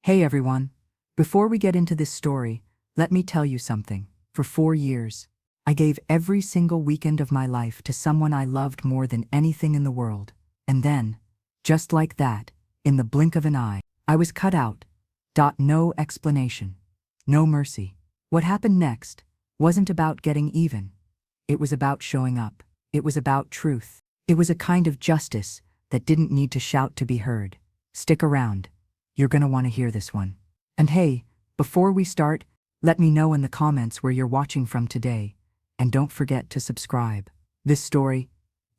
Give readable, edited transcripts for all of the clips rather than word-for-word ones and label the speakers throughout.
Speaker 1: Hey everyone. Before we get into this story, let me tell you something. For 4 years, I gave every single weekend of my life to someone I loved more than anything in the world. And then, just like that, in the blink of an eye, I was cut out. No explanation. No mercy. What happened next wasn't about getting even. It was about showing up. It was about truth. It was a kind of justice that didn't need to shout to be heard. Stick around. You're gonna want to hear this one. And hey, before we start, let me know in the comments where you're watching from today. And don't forget to subscribe. This story,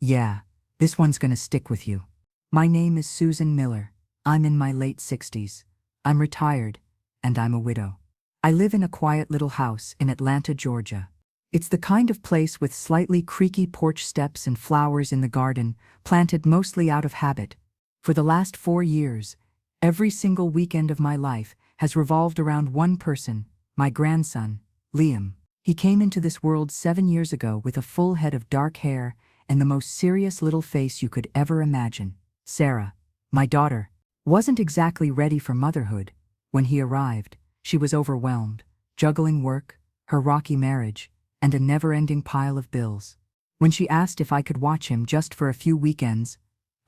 Speaker 1: this one's gonna stick with you. My name is Susan Miller. I'm in my late 60s. I'm retired, and I'm a widow. I live in a quiet little house in Atlanta, Georgia. It's the kind of place with slightly creaky porch steps and flowers in the garden, planted mostly out of habit. For the last 4 years, every single weekend of my life has revolved around one person, my grandson, Liam. He came into this world 7 years ago with a full head of dark hair and the most serious little face you could ever imagine. Sarah, my daughter, wasn't exactly ready for motherhood. When he arrived, she was overwhelmed, juggling work, her rocky marriage, and a never-ending pile of bills. When she asked if I could watch him just for a few weekends,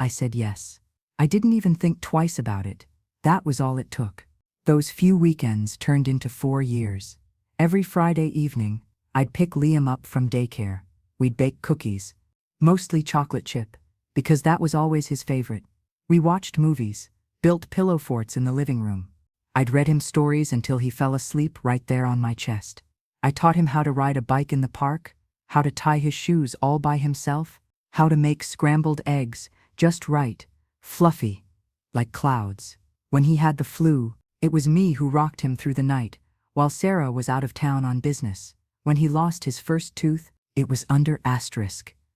Speaker 1: I said yes. I didn't even think twice about it. That was all it took. Those few weekends turned into 4 years. Every Friday evening, I'd pick Liam up from daycare. We'd bake cookies, mostly chocolate chip, because that was always his favorite. We watched movies, built pillow forts in the living room. I'd read him stories until he fell asleep right there on my chest. I taught him how to ride a bike in the park, how to tie his shoes all by himself, how to make scrambled eggs just right, fluffy, like clouds. When he had the flu, it was me who rocked him through the night, while Sarah was out of town on business. When he lost his first tooth, it was under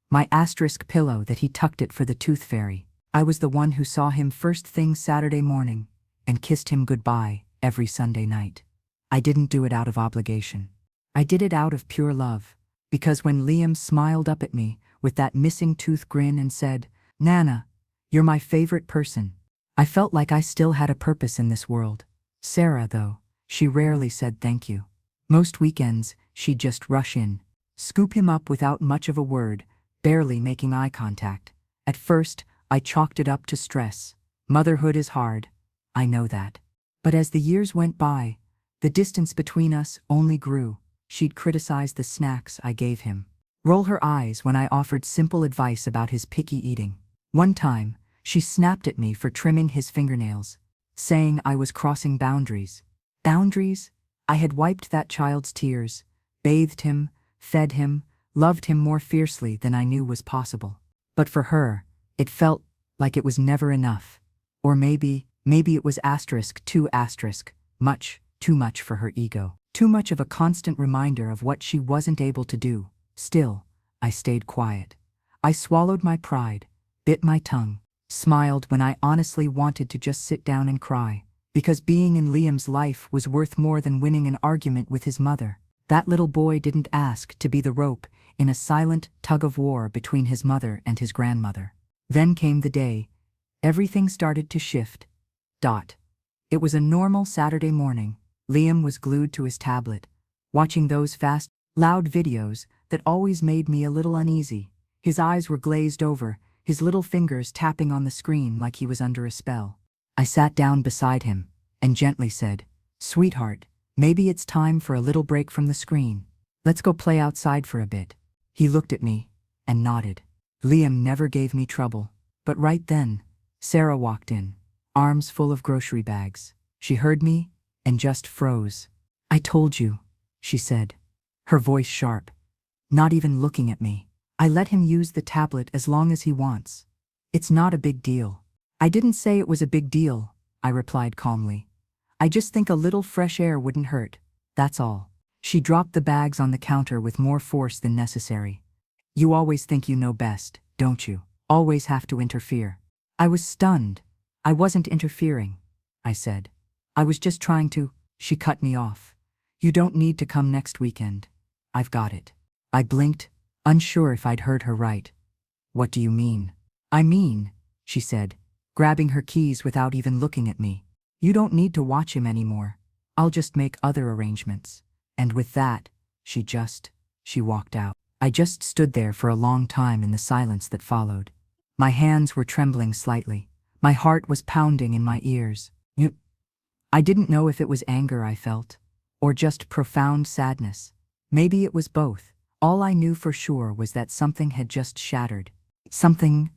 Speaker 1: my asterisk pillow that he tucked it for the tooth fairy. I was the one who saw him first thing Saturday morning and kissed him goodbye every Sunday night. I didn't do it out of obligation. I did it out of pure love, because when Liam smiled up at me with that missing tooth grin and said, "Nana, you're my favorite person," I felt like I still had a purpose in this world. Sarah, though, she rarely said thank you. Most weekends, she'd just rush in, scoop him up without much of a word, barely making eye contact. At first, I chalked it up to stress. Motherhood is hard. I know that. But as the years went by, the distance between us only grew. She'd criticize the snacks I gave him, roll her eyes when I offered simple advice about his picky eating. One time, she snapped at me for trimming his fingernails, saying I was crossing boundaries. Boundaries? I had wiped that child's tears, bathed him, fed him, loved him more fiercely than I knew was possible. But for her, it felt like it was never enough. Or maybe it was much, too much for her ego. Too much of a constant reminder of what she wasn't able to do. Still, I stayed quiet. I swallowed my pride, bit my tongue, smiled when I honestly wanted to just sit down and cry, because being in Liam's life was worth more than winning an argument with his mother. That little boy didn't ask to be the rope in a silent tug-of-war between his mother and his grandmother. Then came the day. Everything started to shift. It was a normal Saturday morning. Liam was glued to his tablet, watching those fast, loud videos that always made me a little uneasy. His eyes were glazed over, his little fingers tapping on the screen like he was under a spell. I sat down beside him and gently said, "Sweetheart, maybe it's time for a little break from the screen. Let's go play outside for a bit." He looked at me and nodded. Liam never gave me trouble, but right then, Sarah walked in, arms full of grocery bags. She heard me and just froze. "I told you," she said, her voice sharp, not even looking at me. "I let him use the tablet as long as he wants. It's not a big deal." "I didn't say it was a big deal," I replied calmly. "I just think a little fresh air wouldn't hurt, that's all." She dropped the bags on the counter with more force than necessary. "You always think you know best, don't you? Always have to interfere." I was stunned. "I wasn't interfering," I said. "I was just trying to." She cut me off. "You don't need to come next weekend. I've got it." I blinked, unsure if I'd heard her right. "What do you mean?" "I mean," she said, grabbing her keys without even looking at me, You don't need to watch him anymore. I'll just make other arrangements. And with that, she walked out. I just stood there for a long time in the silence that followed. My hands were trembling slightly. My heart was pounding in my ears. I didn't know if it was anger I felt, or just profound sadness. Maybe it was both. All I knew for sure was that something had just shattered. Something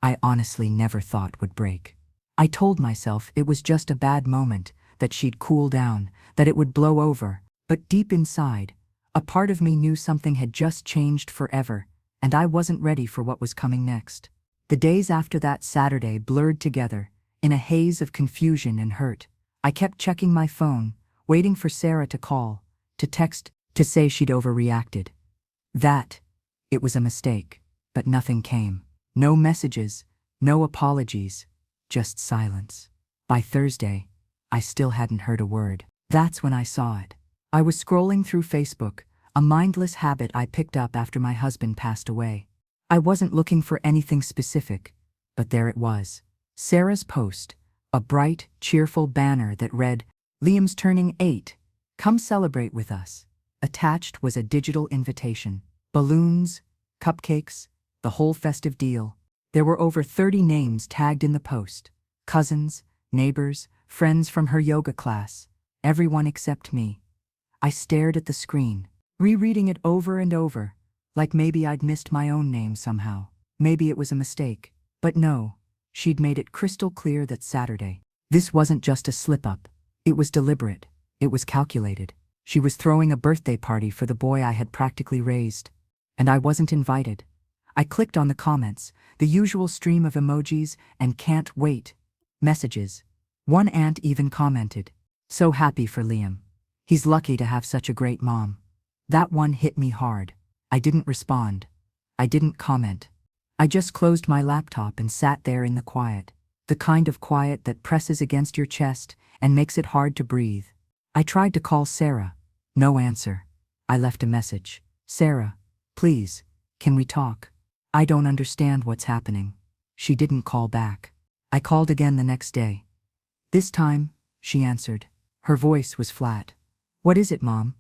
Speaker 1: I honestly never thought would break. I told myself it was just a bad moment, that she'd cool down, that it would blow over. But deep inside, a part of me knew something had just changed forever, and I wasn't ready for what was coming next. The days after that Saturday blurred together, in a haze of confusion and hurt. I kept checking my phone, waiting for Sarah to call, to text, to say she'd overreacted. That it was a mistake, but nothing came. No messages, no apologies, just silence. By Thursday, I still hadn't heard a word. That's when I saw it. I was scrolling through Facebook, a mindless habit I picked up after my husband passed away. I wasn't looking for anything specific, but there it was. Sarah's post, a bright, cheerful banner that read, "Liam's turning 8. Come celebrate with us." Attached was a digital invitation. Balloons, cupcakes, the whole festive deal. There were over 30 names tagged in the post. Cousins, neighbors, friends from her yoga class. Everyone except me. I stared at the screen, rereading it over and over, like maybe I'd missed my own name somehow. Maybe it was a mistake. But no, she'd made it crystal clear that Saturday. This wasn't just a slip-up. It was deliberate. It was calculated. She was throwing a birthday party for the boy I had practically raised. And I wasn't invited. I clicked on the comments, the usual stream of emojis and "can't wait" messages. One aunt even commented, "So happy for Liam. He's lucky to have such a great mom." That one hit me hard. I didn't respond. I didn't comment. I just closed my laptop and sat there in the quiet. The kind of quiet that presses against your chest and makes it hard to breathe. I tried to call Sarah. No answer. I left a message. "Sarah, please, can we talk? I don't understand what's happening." She didn't call back. I called again the next day. This time, she answered. Her voice was flat. "What is it, Mom?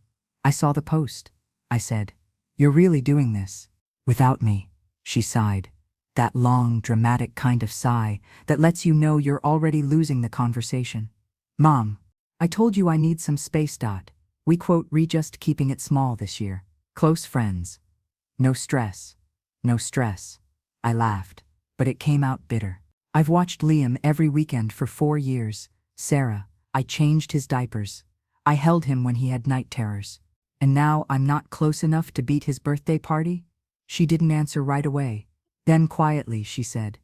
Speaker 1: I saw the post," I said. "You're really doing this without me," she sighed. That long, dramatic kind of sigh that lets you know you're already losing the conversation. "Mom, I told you I need some space. We just keeping it small this year. Close friends. No stress. No stress." I laughed, but it came out bitter. "I've watched Liam every weekend for 4 years, Sarah. I changed his diapers. I held him when he had night terrors. And now I'm not close enough to beat his birthday party?" She didn't answer right away. Then quietly she said,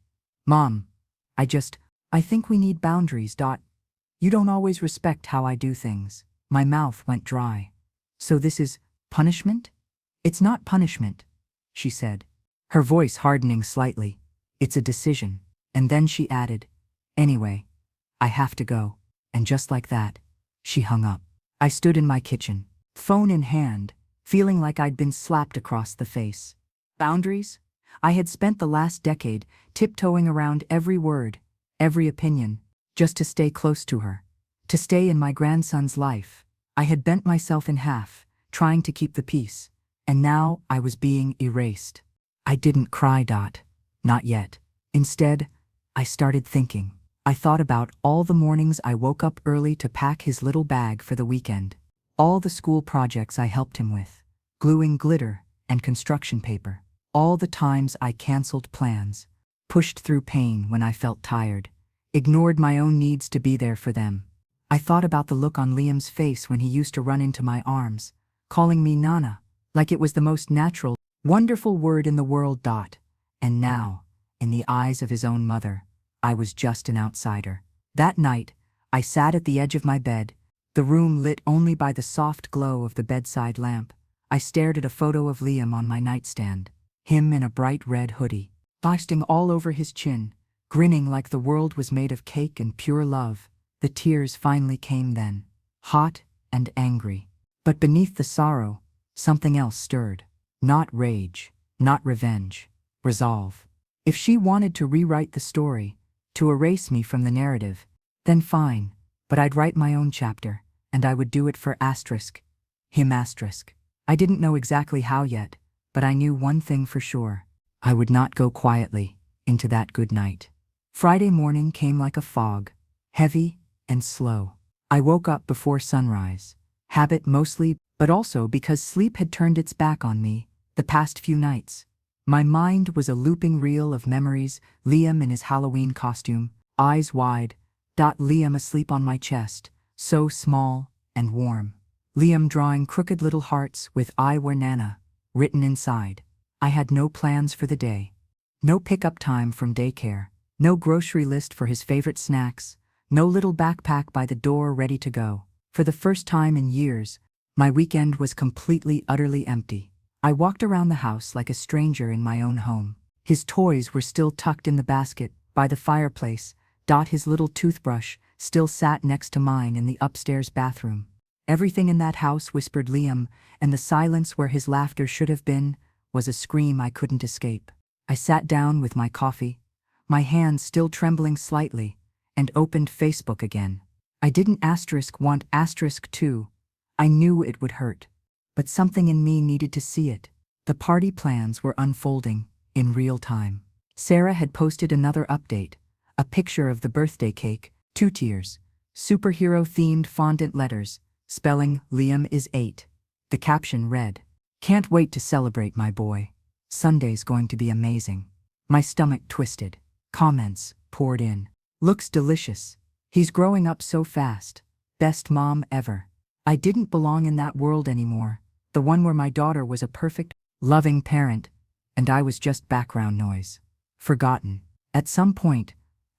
Speaker 1: "Mom, I think we need boundaries. You don't always respect how I do things." My mouth went dry. "So this is punishment?" "It's not punishment," she said, her voice hardening slightly. "It's a decision." And then she added, "Anyway, I have to go." And just like that, she hung up. I stood in my kitchen, phone in hand, feeling like I'd been slapped across the face. Boundaries? I had spent the last decade tiptoeing around every word, every opinion, just to stay close to her, to stay in my grandson's life. I had bent myself in half, trying to keep the peace, and now I was being erased. I didn't cry. Not yet. Instead, I started thinking. I thought about all the mornings I woke up early to pack his little bag for the weekend, all the school projects I helped him with, gluing glitter and construction paper, all the times I canceled plans, pushed through pain when I felt tired, ignored my own needs to be there for them. I thought about the look on Liam's face when he used to run into my arms, calling me Nana, like it was the most natural, wonderful word in the world. And now, in the eyes of his own mother, I was just an outsider. That night, I sat at the edge of my bed, the room lit only by the soft glow of the bedside lamp. I stared at a photo of Liam on my nightstand, him in a bright red hoodie, bursting all over his chin, grinning like the world was made of cake and pure love. The tears finally came then, hot and angry. But beneath the sorrow, something else stirred. Not rage, not revenge, resolve. If she wanted to rewrite the story, to erase me from the narrative, then fine, But I'd write my own chapter, and I would do it for him. I didn't know exactly how yet, but I knew one thing for sure. I would not go quietly into that good night. Friday morning came like a fog, heavy and slow. I woke up before sunrise, habit mostly, but also because sleep had turned its back on me the past few nights. My mind was a looping reel of memories, Liam in his Halloween costume, eyes wide, Liam asleep on my chest, so small and warm. Liam drawing crooked little hearts with I were Nana written inside. I had no plans for the day. No pickup time from daycare, no grocery list for his favorite snacks, no little backpack by the door ready to go. For the first time in years, my weekend was completely, utterly empty. I walked around the house like a stranger in my own home. His toys were still tucked in the basket by the fireplace. His little toothbrush still sat next to mine in the upstairs bathroom. Everything in that house whispered Liam, and the silence where his laughter should have been was a scream I couldn't escape. I sat down with my coffee, my hands still trembling slightly, and opened Facebook again. I didn't want *2. I knew it would hurt. But something in me needed to see it. The party plans were unfolding in real time. Sarah had posted another update, a picture of the birthday cake, 2 tiers, superhero-themed fondant letters, spelling Liam is 8. The caption read, "Can't wait to celebrate my boy. Sunday's going to be amazing." My stomach twisted. Comments poured in. "Looks delicious. He's growing up so fast. Best mom ever." I didn't belong in that world anymore, the one where my daughter was a perfect, loving parent, and I was just background noise. Forgotten. At some point,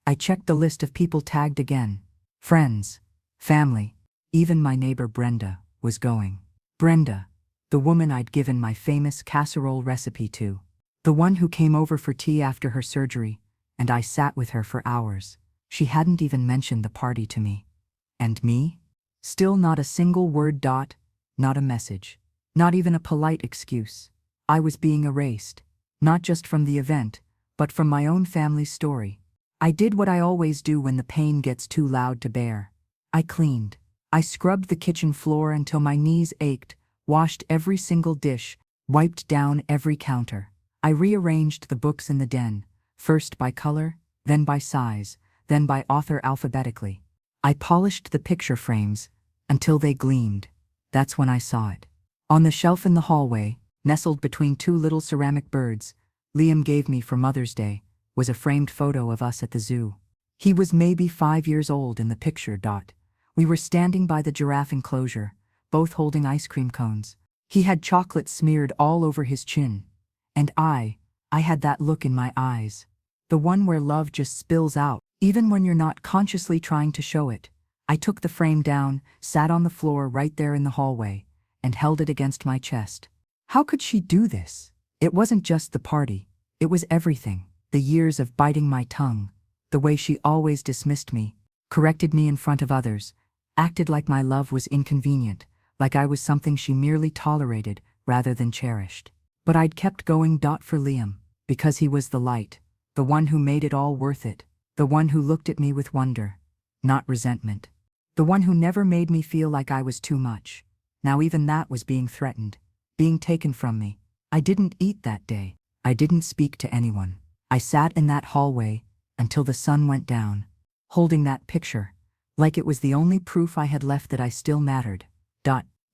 Speaker 1: I checked the list of people tagged again. Friends, family, even my neighbor Brenda was going. Brenda, the woman I'd given my famous casserole recipe to. The one who came over for tea after her surgery, and I sat with her for hours. She hadn't even mentioned the party to me. And me? Still not a single word. Not a message. Not even a polite excuse. I was being erased, not just from the event, but from my own family's story. I did what I always do when the pain gets too loud to bear. I cleaned. I scrubbed the kitchen floor until my knees ached, washed every single dish, wiped down every counter. I rearranged the books in the den, first by color, then by size, then by author alphabetically. I polished the picture frames until they gleamed. That's when I saw it. On the shelf in the hallway, nestled between 2 little ceramic birds Liam gave me for Mother's Day, was a framed photo of us at the zoo. He was maybe 5 years old in the picture. We were standing by the giraffe enclosure, both holding ice cream cones. He had chocolate smeared all over his chin. And I had that look in my eyes. The one where love just spills out, even when you're not consciously trying to show it. I took the frame down, sat on the floor right there in the hallway, and held it against my chest. How could she do this? It wasn't just the party. It was everything. The years of biting my tongue, the way she always dismissed me, corrected me in front of others, acted like my love was inconvenient, like I was something she merely tolerated rather than cherished. But I'd kept going. For Liam, because he was the light, the one who made it all worth it, the one who looked at me with wonder, not resentment, the one who never made me feel like I was too much. Now even that was being threatened, being taken from me. I didn't eat that day. I didn't speak to anyone. I sat in that hallway until the sun went down, holding that picture, like it was the only proof I had left that I still mattered.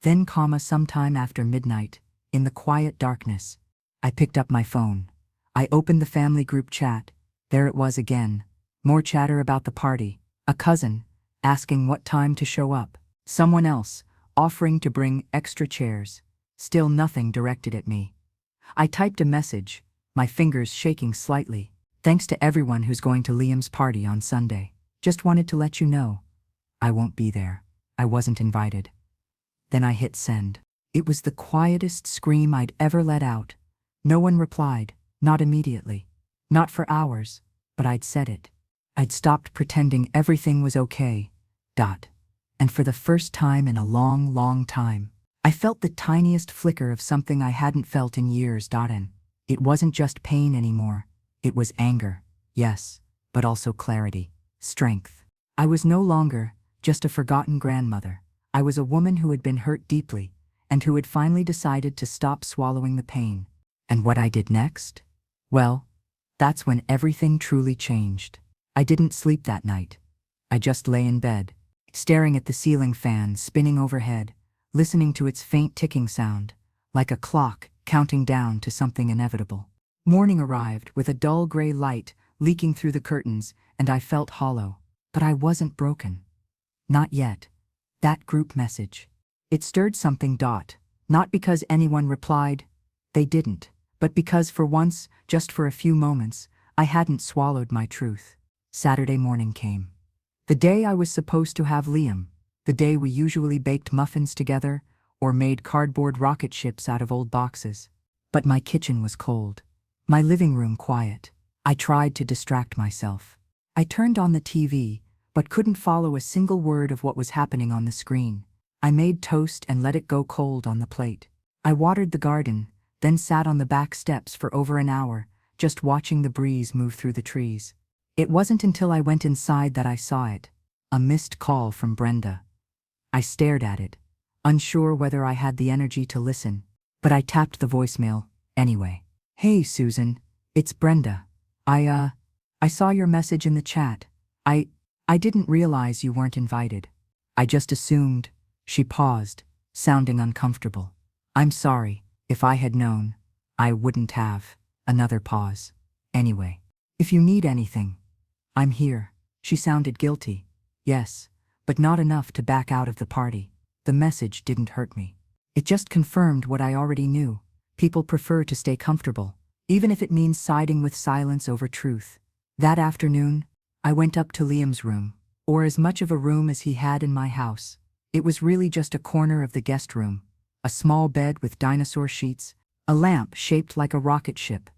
Speaker 1: Then, sometime after midnight, in the quiet darkness, I picked up my phone. I opened the family group chat. There it was again. More chatter about the party. A cousin asking what time to show up. Someone else offering to bring extra chairs. Still nothing directed at me. I typed a message, my fingers shaking slightly. "Thanks to everyone who's going to Liam's party on Sunday. Just wanted to let you know. I won't be there. I wasn't invited." Then I hit send. It was the quietest scream I'd ever let out. No one replied, not immediately. Not for hours, but I'd said it. I'd stopped pretending everything was okay. And for the first time in a long, long time, I felt the tiniest flicker of something I hadn't felt in years. And it wasn't just pain anymore. It was anger, yes, but also clarity, strength. I was no longer just a forgotten grandmother. I was a woman who had been hurt deeply, and who had finally decided to stop swallowing the pain. And what I did next? Well, that's when everything truly changed. I didn't sleep that night. I just lay in bed, staring at the ceiling fan spinning overhead, listening to its faint ticking sound, like a clock counting down to something inevitable. Morning arrived with a dull gray light leaking through the curtains, and I felt hollow. But I wasn't broken. Not yet. That group message. It stirred something. Not because anyone replied. They didn't. But because for once, just for a few moments, I hadn't swallowed my truth. Saturday morning came. The day I was supposed to have Liam. The day we usually baked muffins together or made cardboard rocket ships out of old boxes. But my kitchen was cold. My living room quiet. I tried to distract myself. I turned on the TV, but couldn't follow a single word of what was happening on the screen. I made toast and let it go cold on the plate. I watered the garden, then sat on the back steps for over an hour, just watching the breeze move through the trees. It wasn't until I went inside that I saw it. A missed call from Brenda. I stared at it, unsure whether I had the energy to listen, but I tapped the voicemail anyway. "Hey, Susan, it's Brenda. I saw your message in the chat. I didn't realize you weren't invited. I just assumed." She paused, sounding uncomfortable. "I'm sorry. If I had known, I wouldn't have." Another pause. "Anyway, if you need anything, I'm here." She sounded guilty. Yes, but not enough to back out of the party. The message didn't hurt me. It just confirmed what I already knew. People prefer to stay comfortable, even if it means siding with silence over truth. That afternoon, I went up to Liam's room, or as much of a room as he had in my house. It was really just a corner of the guest room, a small bed with dinosaur sheets, a lamp shaped like a rocket ship,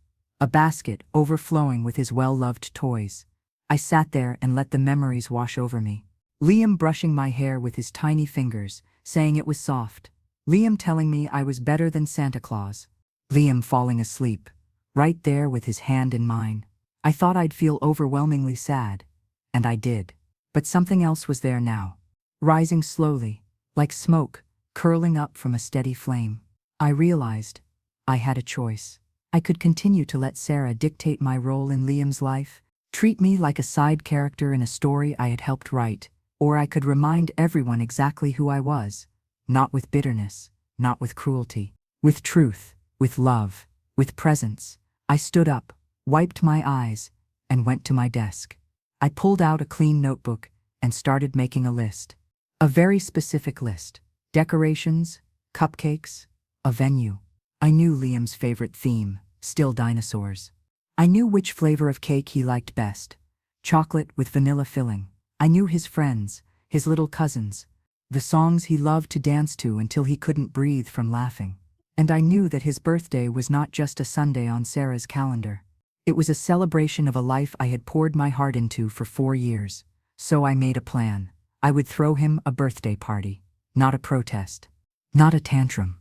Speaker 1: a basket overflowing with his well-loved toys. I sat there and let the memories wash over me. Liam brushing my hair with his tiny fingers, saying it was soft. Liam telling me I was better than Santa Claus. Liam falling asleep, right there with his hand in mine. I thought I'd feel overwhelmingly sad, and I did. But something else was there now, rising slowly, like smoke, curling up from a steady flame. I realized I had a choice. I could continue to let Sarah dictate my role in Liam's life, treat me like a side character in a story I had helped write, or I could remind everyone exactly who I was, not with bitterness, not with cruelty, with truth, with love, with presence. I stood up, wiped my eyes, and went to my desk. I pulled out a clean notebook and started making a list. A very specific list. Decorations, cupcakes, a venue. I knew Liam's favorite theme, still dinosaurs. I knew which flavor of cake he liked best. Chocolate with vanilla filling. I knew his friends, his little cousins, the songs he loved to dance to until he couldn't breathe from laughing. And I knew that his birthday was not just a Sunday on Sarah's calendar. It was a celebration of a life I had poured my heart into for 4 years. So I made a plan. I would throw him a birthday party, not a protest, not a tantrum,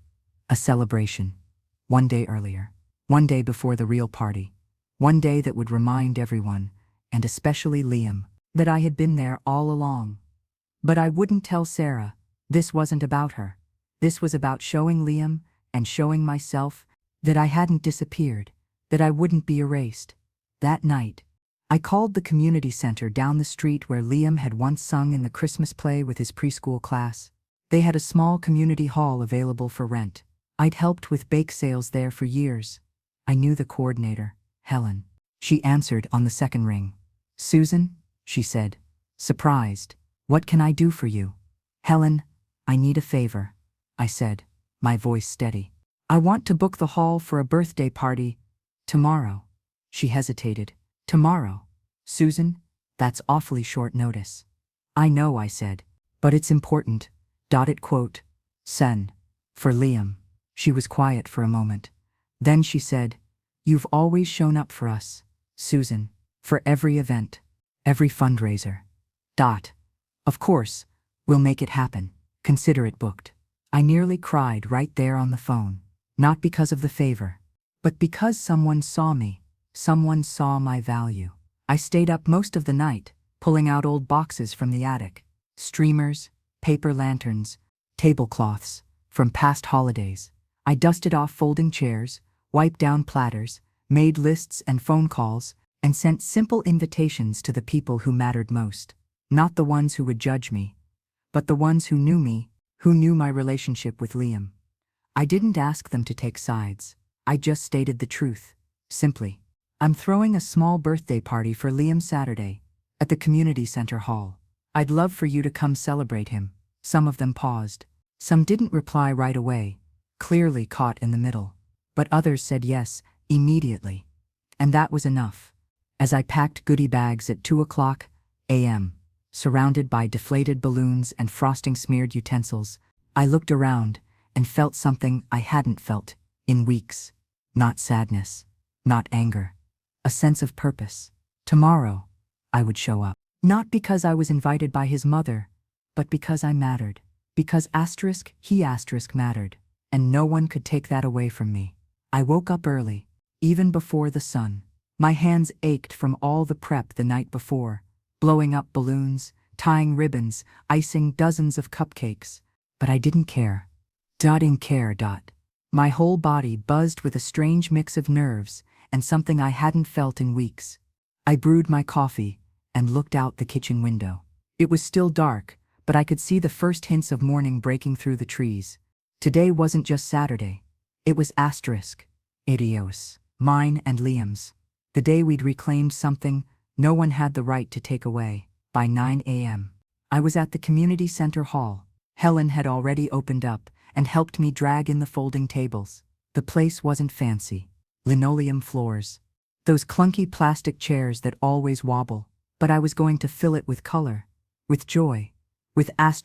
Speaker 1: a celebration. One day earlier, one day before the real party, one day that would remind everyone, and especially Liam, that I had been there all along. But I wouldn't tell Sarah. This wasn't about her. This was about showing Liam and showing myself that I hadn't disappeared, that I wouldn't be erased. That night, I called the community center down the street where Liam had once sung in the Christmas play with his preschool class. They had a small community hall available for rent. I'd helped with bake sales there for years. I knew the coordinator, Helen. She answered on the second ring. "Susan," she said, surprised, "what can I do for you?" "Helen, I need a favor," I said, my voice steady. "I want to book the hall for a birthday party tomorrow." She hesitated. "Tomorrow? Susan, that's awfully short notice." "I know," I said, "but it's important. Sen. For Liam." She was quiet for a moment. Then she said, "You've always shown up for us, Susan, for every event, every fundraiser. Of course, we'll make it happen. Consider it booked." I nearly cried right there on the phone, not because of the favor, but because someone saw me, someone saw my value. I stayed up most of the night, pulling out old boxes from the attic, streamers, paper lanterns, tablecloths, from past holidays. I dusted off folding chairs, wiped down platters, made lists and phone calls, and sent simple invitations to the people who mattered most. Not the ones who would judge me, but the ones who knew me, who knew my relationship with Liam. I didn't ask them to take sides. I just stated the truth, simply. I'm throwing a small birthday party for Liam Saturday, at the community center hall. I'd love for you to come celebrate him. Some of them paused. Some didn't reply right away, clearly caught in the middle. But others said yes, immediately. And that was enough. As I packed goodie bags at 2 a.m., surrounded by deflated balloons and frosting-smeared utensils, I looked around and felt something I hadn't felt in weeks. Not sadness, not anger. A sense of purpose. Tomorrow, I would show up. Not because I was invited by his mother, but because I mattered. Because he mattered. And no one could take that away from me. I woke up early, even before the sun. My hands ached from all the prep the night before, blowing up balloons, tying ribbons, icing dozens of cupcakes. But I didn't care. Didn't care. My whole body buzzed with a strange mix of nerves and something I hadn't felt in weeks. I brewed my coffee and looked out the kitchen window. It was still dark, but I could see the first hints of morning breaking through the trees. Today wasn't just Saturday. It was Idios, mine and Liam's. The day we'd reclaimed something no one had the right to take away. By 9 a.m., I was at the community center hall. Helen had already opened up and helped me drag in the folding tables. The place wasn't fancy. Linoleum floors. Those clunky plastic chairs that always wobble. But I was going to fill it with color. With joy. With us.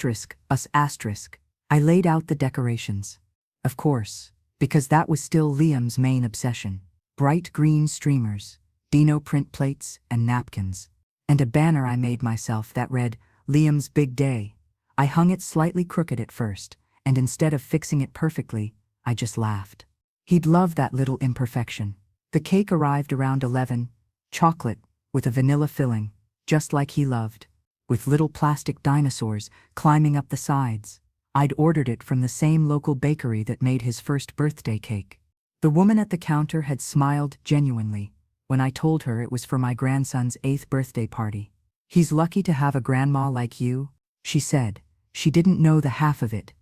Speaker 1: I laid out the decorations. Of course, because that was still Liam's main obsession. Bright green streamers, Dino print plates and napkins. And a banner I made myself that read, Liam's Big Day. I hung it slightly crooked at first, and instead of fixing it perfectly, I just laughed. He'd love that little imperfection. The cake arrived around 11, chocolate, with a vanilla filling, just like he loved, with little plastic dinosaurs climbing up the sides. I'd ordered it from the same local bakery that made his first birthday cake. The woman at the counter had smiled genuinely when I told her it was for my grandson's 8th birthday party. He's lucky to have a grandma like you, she said. She didn't know the half of it.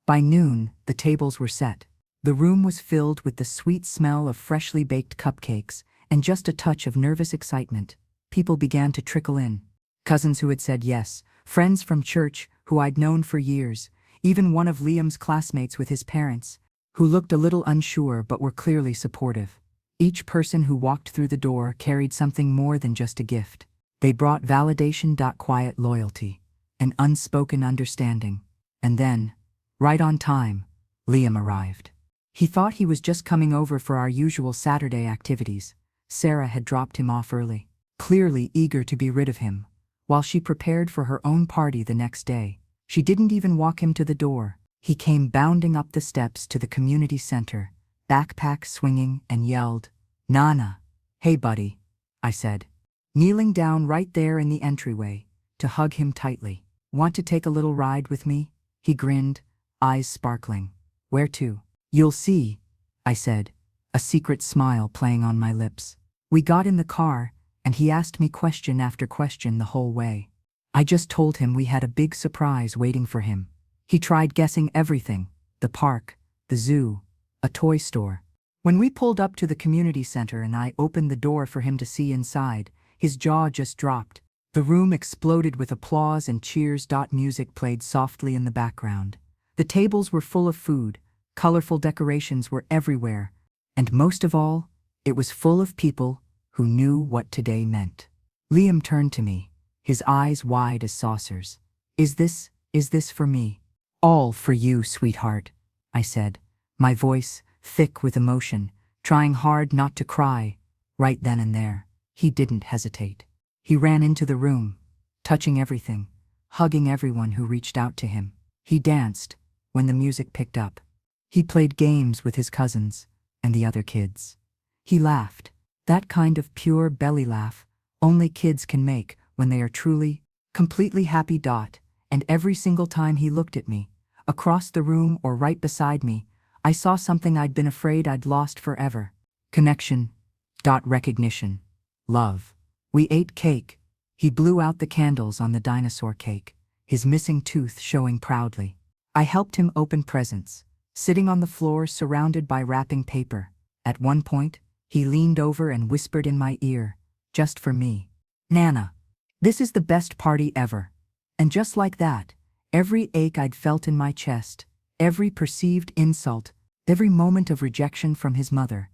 Speaker 1: By noon, the tables were set. The room was filled with the sweet smell of freshly baked cupcakes and just a touch of nervous excitement. People began to trickle in. Cousins who had said yes, friends from church who I'd known for years, even one of Liam's classmates with his parents, who looked a little unsure but were clearly supportive. Each person who walked through the door carried something more than just a gift. They brought validation. Quiet loyalty, an unspoken understanding. And then, right on time, Liam arrived. He thought he was just coming over for our usual Saturday activities. Sarah had dropped him off early, clearly eager to be rid of him, while she prepared for her own party the next day. She didn't even walk him to the door. He came bounding up the steps to the community center, backpack swinging, and yelled, "Nana." "Hey buddy," I said, kneeling down right there in the entryway, to hug him tightly. "Want to take a little ride with me?" He grinned, eyes sparkling. "Where to?" "You'll see," I said, a secret smile playing on my lips. We got in the car, and he asked me question after question the whole way. I just told him we had a big surprise waiting for him. He tried guessing everything: the park, the zoo, a toy store. When we pulled up to the community center and I opened the door for him to see inside, his jaw just dropped. The room exploded with applause and cheers. Music played softly in the background. The tables were full of food, colorful decorations were everywhere, and most of all, it was full of people who knew what today meant. Liam turned to me, his eyes wide as saucers. Is this for me?" "All for you, sweetheart," I said, my voice thick with emotion, trying hard not to cry. Right then and there, he didn't hesitate. He ran into the room, touching everything, hugging everyone who reached out to him. He danced when the music picked up. He played games with his cousins and the other kids. He laughed, that kind of pure belly laugh only kids can make when they are truly, completely happy. and every single time he looked at me, across the room or right beside me, I saw something I'd been afraid I'd lost forever. Connection. Recognition. Love. We ate cake. He blew out the candles on the dinosaur cake, his missing tooth showing proudly. I helped him open presents, sitting on the floor surrounded by wrapping paper. At one point, he leaned over and whispered in my ear, just for me, "Nana, this is the best party ever." And just like that, every ache I'd felt in my chest, every perceived insult, every moment of rejection from his mother,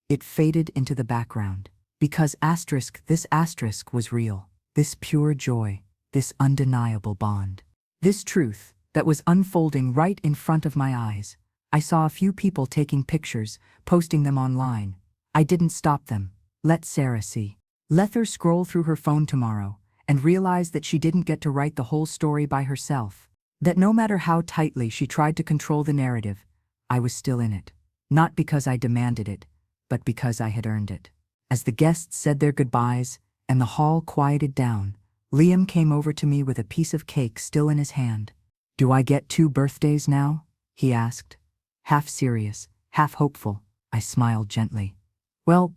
Speaker 1: it faded into the background. Because this asterisk was real, this pure joy, this undeniable bond. This truth that was unfolding right in front of my eyes. I saw a few people taking pictures, posting them online. I didn't stop them. Let Sarah see. Let her scroll through her phone tomorrow and realize that she didn't get to write the whole story by herself. That no matter how tightly she tried to control the narrative, I was still in it. Not because I demanded it, but because I had earned it. As the guests said their goodbyes and the hall quieted down, Liam came over to me with a piece of cake still in his hand. "Do I get 2 birthdays now?" he asked. Half serious, half hopeful, I smiled gently. "Well,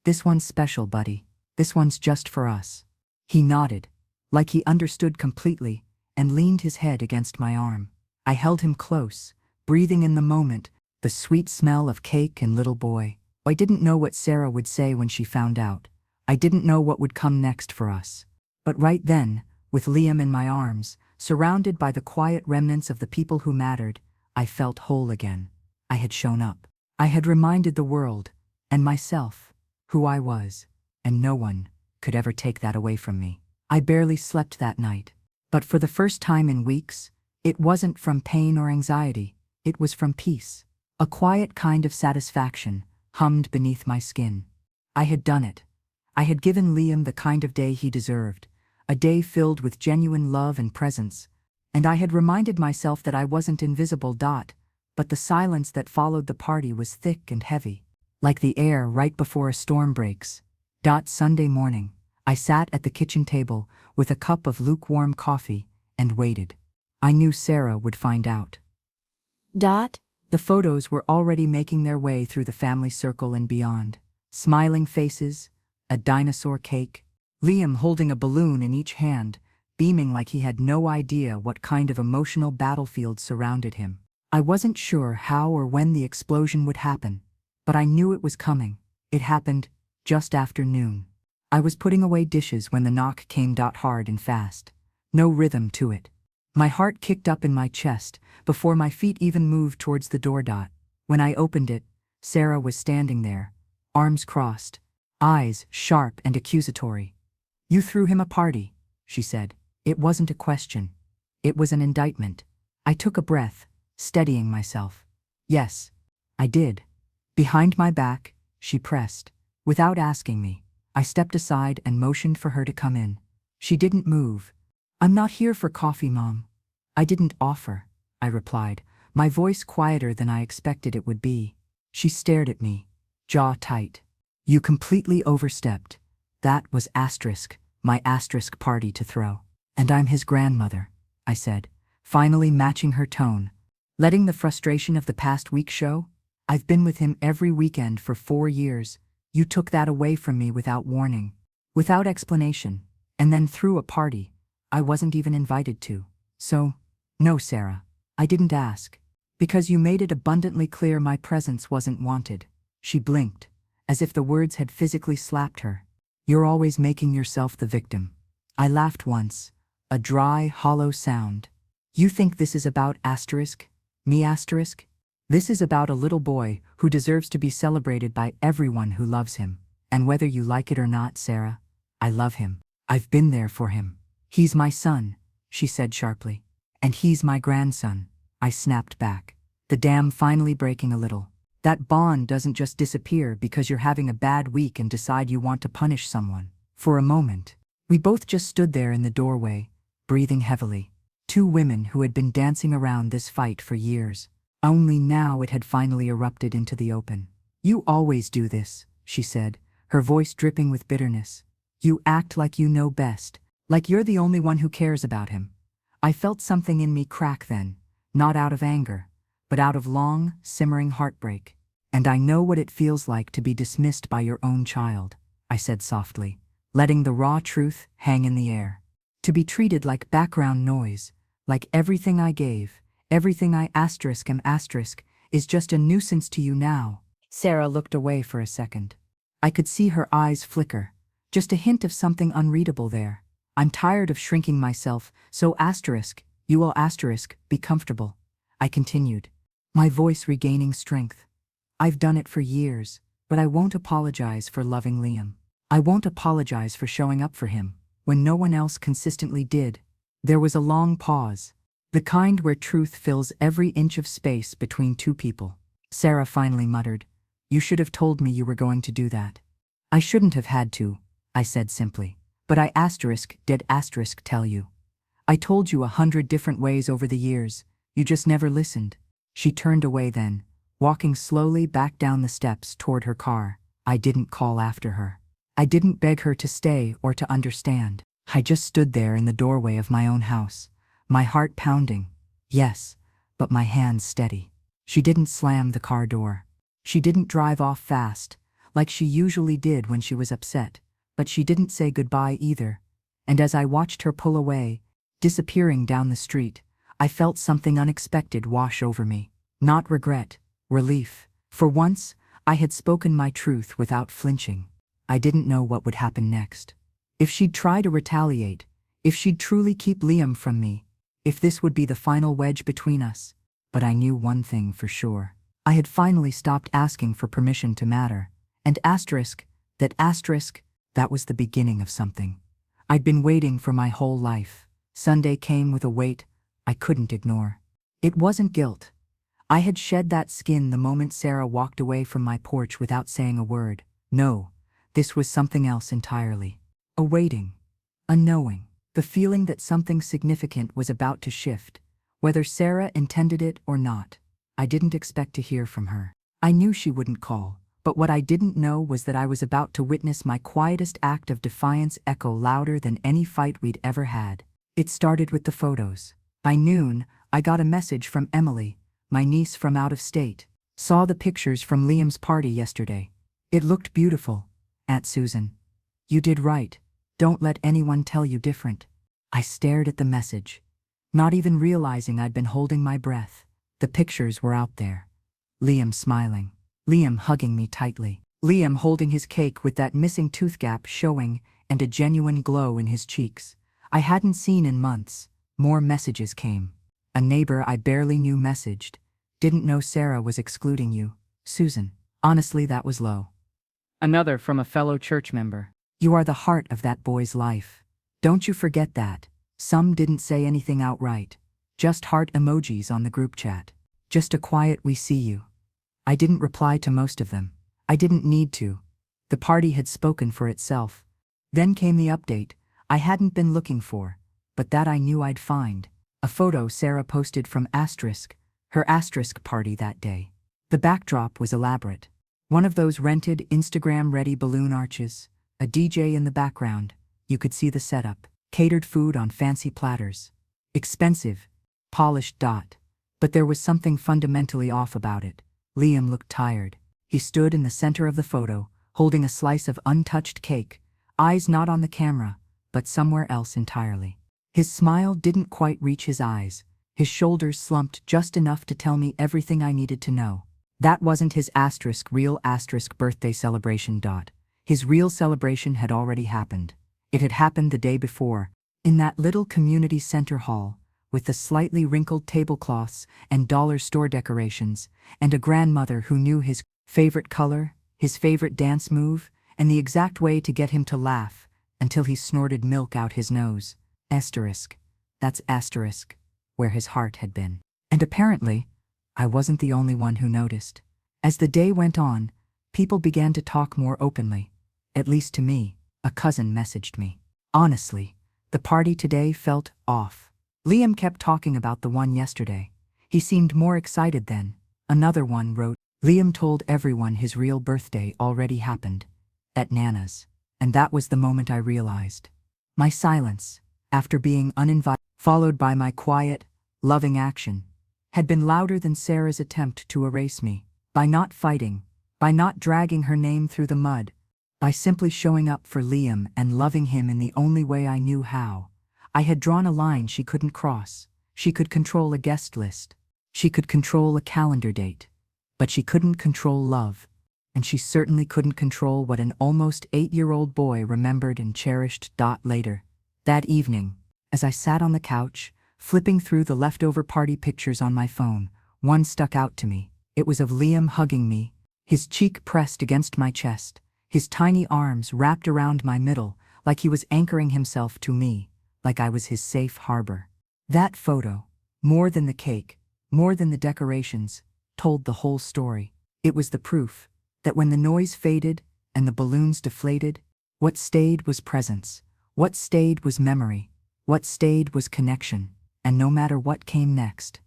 Speaker 1: this one's special, buddy. This one's just for us." He nodded, like he understood completely, and leaned his head against my arm. I held him close, breathing in the moment, the sweet smell of cake and little boy. I didn't know what Sarah would say when she found out. I didn't know what would come next for us. But right then, with Liam in my arms, surrounded by the quiet remnants of the people who mattered, I felt whole again. I had shown up. I had reminded the world, and myself, who I was, and no one could ever take that away from me. I barely slept that night. But for the first time in weeks, it wasn't from pain or anxiety, it was from peace. A quiet kind of satisfaction hummed beneath my skin. I had done it. I had given Liam the kind of day he deserved, a day filled with genuine love and presence, and I had reminded myself that I wasn't invisible. But the silence that followed the party was thick and heavy, like the air right before a storm breaks. Sunday morning, I sat at the kitchen table with a cup of lukewarm coffee and waited. I knew Sarah would find out. The photos were already making their way through the family circle and beyond. Smiling faces, a dinosaur cake, Liam holding a balloon in each hand, beaming like he had no idea what kind of emotional battlefield surrounded him. I wasn't sure how or when the explosion would happen, but I knew it was coming. It happened just after noon. I was putting away dishes when the knock came hard and fast. No rhythm to it. My heart kicked up in my chest before my feet even moved towards the door. When I opened it, Sarah was standing there, arms crossed, eyes sharp and accusatory. "You threw him a party," she said. It wasn't a question. It was an indictment. I took a breath, steadying myself. "Yes, I did." Behind my back, she pressed. Without asking me, I stepped aside and motioned for her to come in. She didn't move. "I'm not here for coffee, Mom." "I didn't offer," I replied, my voice quieter than I expected it would be. She stared at me, jaw tight. "You completely overstepped. That was my asterisk party to throw. And I'm his grandmother," I said, finally matching her tone. Letting the frustration of the past week show? "I've been with him every weekend for 4 years. You took that away from me without warning, without explanation, and then threw a party I wasn't even invited to. So, no, Sarah, I didn't ask. Because you made it abundantly clear my presence wasn't wanted." She blinked, as if the words had physically slapped her. "You're always making yourself the victim." I laughed once, a dry, hollow sound. "You think this is about me? This is about a little boy who deserves to be celebrated by everyone who loves him. And whether you like it or not, Sarah, I love him. I've been there for him. He's my son," she said sharply. "And he's my grandson," I snapped back, the dam finally breaking a little. That bond doesn't just disappear because you're having a bad week and decide you want to punish someone. For a moment, we both just stood there in the doorway, breathing heavily. 2 women who had been dancing around this fight for years. Only now it had finally erupted into the open. "You always do this," she said, her voice dripping with bitterness. "You act like you know best, like you're the only one who cares about him. I felt something in me crack then, not out of anger, but out of long, simmering heartbreak. And I know what it feels like to be dismissed by your own child, I said softly, letting the raw truth hang in the air. To be treated like background noise, like everything I gave, everything I am is just a nuisance to you now. Sarah looked away for a second. I could see her eyes flicker, just a hint of something unreadable there. I'm tired of shrinking myself, so you will be comfortable. I continued, my voice regaining strength. I've done it for years, but I won't apologize for loving Liam. I won't apologize for showing up for him when no one else consistently did. There was a long pause, the kind where truth fills every inch of space between two people. Sarah finally muttered, you should have told me you were going to do that. I shouldn't have had to, I said simply, but I did tell you. I told you 100 different ways over the years, you just never listened. She turned away then, walking slowly back down the steps toward her car. I didn't call after her. I didn't beg her to stay or to understand. I just stood there in the doorway of my own house, my heart pounding, yes, but my hands steady. She didn't slam the car door. She didn't drive off fast, like she usually did when she was upset, but she didn't say goodbye either. And as I watched her pull away, disappearing down the street, I felt something unexpected wash over me. Not regret, relief. For once, I had spoken my truth without flinching. I didn't know what would happen next. If she'd try to retaliate, if she'd truly keep Liam from me, if this would be the final wedge between us. But I knew one thing for sure. I had finally stopped asking for permission to matter. And that was the beginning of something. I'd been waiting for my whole life. Sunday came with a weight I couldn't ignore. It wasn't guilt. I had shed that skin the moment Sarah walked away from my porch without saying a word. No, this was something else entirely. A waiting, a knowing, the feeling that something significant was about to shift, whether Sarah intended it or not. I didn't expect to hear from her. I knew she wouldn't call, but what I didn't know was that I was about to witness my quietest act of defiance echo louder than any fight we'd ever had. It started with the photos. By noon, I got a message from Emily, my niece from out of state. Saw the pictures from Liam's party yesterday. It looked beautiful, Aunt Susan. You did right. Don't let anyone tell you different. I stared at the message, not even realizing I'd been holding my breath. The pictures were out there. Liam smiling. Liam hugging me tightly. Liam holding his cake with that missing tooth gap showing and a genuine glow in his cheeks. I hadn't seen in months. More messages came. A neighbor I barely knew messaged. Didn't know Sarah was excluding you, Susan. Honestly, that was low. Another from a fellow church member. You are the heart of that boy's life. Don't you forget that. Some didn't say anything outright. Just heart emojis on the group chat. Just a quiet "we see you." I didn't reply to most of them. I didn't need to. The party had spoken for itself. Then came the update I hadn't been looking for, but that I knew I'd find. A photo Sarah posted from her party that day. The backdrop was elaborate. One of those rented Instagram-ready balloon arches, a DJ in the background. You could see the setup. Catered food on fancy platters. Expensive, polished dot. But there was something fundamentally off about it. Liam looked tired. He stood in the center of the photo, holding a slice of untouched cake, eyes not on the camera, but somewhere else entirely. His smile didn't quite reach his eyes. His shoulders slumped just enough to tell me everything I needed to know. That wasn't his real birthday celebration. His real celebration had already happened. It had happened the day before, in that little community center hall, with the slightly wrinkled tablecloths and dollar store decorations, and a grandmother who knew his favorite color, his favorite dance move, and the exact way to get him to laugh, until he snorted milk out his nose. That's where his heart had been. And apparently, I wasn't the only one who noticed. As the day went on, people began to talk more openly. At least to me. A cousin messaged me. Honestly, the party today felt off. Liam kept talking about the one yesterday. He seemed more excited then. Another one wrote, Liam told everyone his real birthday already happened. At Nana's. And that was the moment I realized. My silence, after being uninvited, followed by my quiet, loving action, had been louder than Sarah's attempt to erase me. By not fighting, by not dragging her name through the mud, by simply showing up for Liam and loving him in the only way I knew how, I had drawn a line she couldn't cross. She could control a guest list. She could control a calendar date. But she couldn't control love. And she certainly couldn't control what an almost 8-year-old boy remembered and cherished. Later, that evening, as I sat on the couch, flipping through the leftover party pictures on my phone, one stuck out to me. It was of Liam hugging me, his cheek pressed against my chest, his tiny arms wrapped around my middle, like he was anchoring himself to me, like I was his safe harbor. That photo, more than the cake, more than the decorations, told the whole story. It was the proof that when the noise faded and the balloons deflated, what stayed was presence, what stayed was memory, what stayed was connection, and no matter what came next,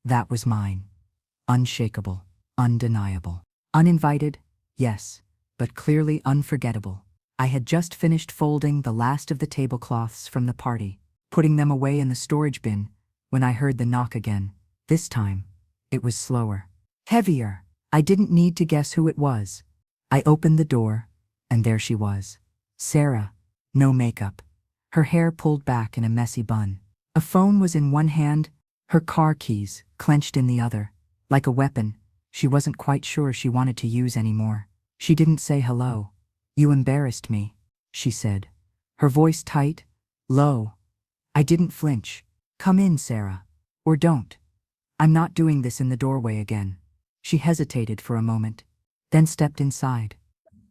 Speaker 1: that was mine. Unshakable, undeniable, uninvited, yes, but clearly unforgettable. I had just finished folding the last of the tablecloths from the party, putting them away in the storage bin, when I heard the knock again. This time, it was slower, heavier. I didn't need to guess who it was. I opened the door, and there she was. Sarah, no makeup, her hair pulled back in a messy bun. A phone was in one hand, her car keys clenched in the other. Like a weapon, she wasn't quite sure she wanted to use anymore. She didn't say hello. "You embarrassed me," she said, her voice tight, low. I didn't flinch. "Come in, Sarah. Or don't. I'm not doing this in the doorway again." She hesitated for a moment, then stepped inside.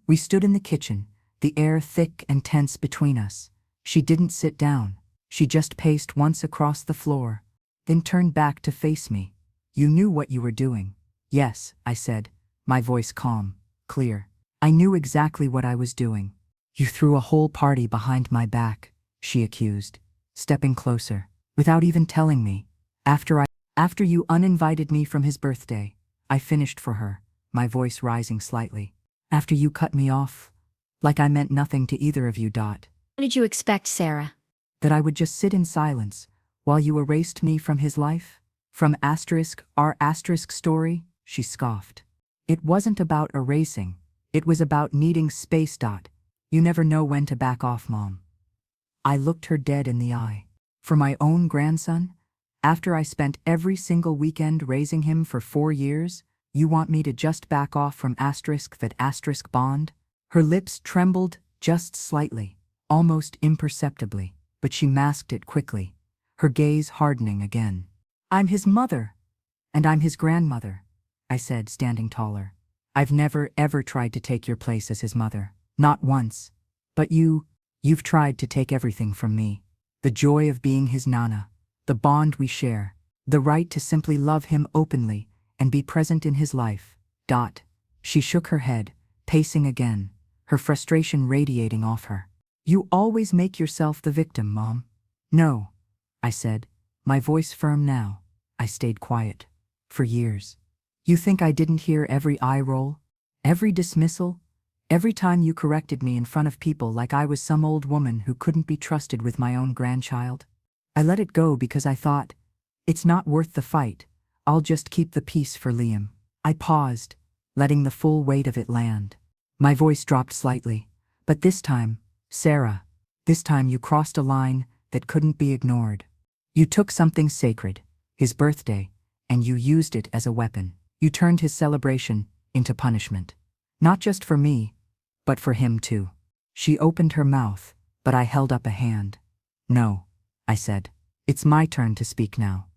Speaker 1: We stood in the kitchen, the air thick and tense between us. She didn't sit down. She just paced once across the floor, then turned back to face me. "You knew what you were doing." "Yes," I said, my voice calm, clear. "I knew exactly what I was doing." "You threw a whole party behind my back," she accused, stepping closer, "without even telling me. After you uninvited me from his birthday," I finished for her, my voice rising slightly. "After you cut me off, like I meant nothing to either of you. What
Speaker 2: did you expect, Sarah?
Speaker 1: That I would just sit in silence while you erased me from his life? From our story?" She scoffed. "It wasn't about erasing. It was about needing space. You never know when to back off, Mom." I looked her dead in the eye. "For my own grandson? After I spent every single weekend raising him for 4 years, you want me to just back off from that bond?" Her lips trembled just slightly, almost imperceptibly, but she masked it quickly, her gaze hardening again. "I'm his mother, and I'm his grandmother," I said, standing taller. "I've never ever tried to take your place as his mother. Not once. But you've tried to take everything from me. The joy of being his nana, the bond we share, the right to simply love him openly and be present in his life. She shook her head, pacing again, her frustration radiating off her. "You always make yourself the victim, Mom." "No," I said, my voice firm now. "I stayed quiet. For years. You think I didn't hear every eye roll? Every dismissal? Every time you corrected me in front of people like I was some old woman who couldn't be trusted with my own grandchild? I let it go because I thought, it's not worth the fight. I'll just keep the peace for Liam." I paused, letting the full weight of it land. My voice dropped slightly. "But this time, Sarah, this time you crossed a line that couldn't be ignored. You took something sacred, his birthday, and you used it as a weapon. You turned his celebration into punishment. Not just for me, but for him too." She opened her mouth, but I held up a hand. "No," I said. "It's my turn to speak now."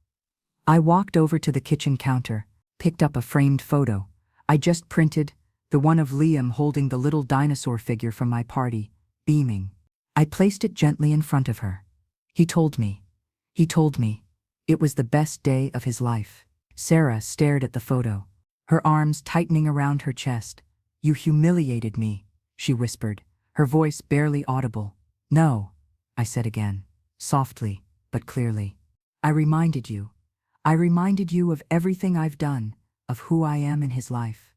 Speaker 1: I walked over to the kitchen counter, picked up a framed photo I just printed, the one of Liam holding the little dinosaur figure from my party, beaming. I placed it gently in front of her. He told me it was the best day of his life." Sarah stared at the photo, her arms tightening around her chest. "You humiliated me," she whispered, her voice barely audible. "No," I said again, softly but clearly. I reminded you of everything I've done, of who I am in his life,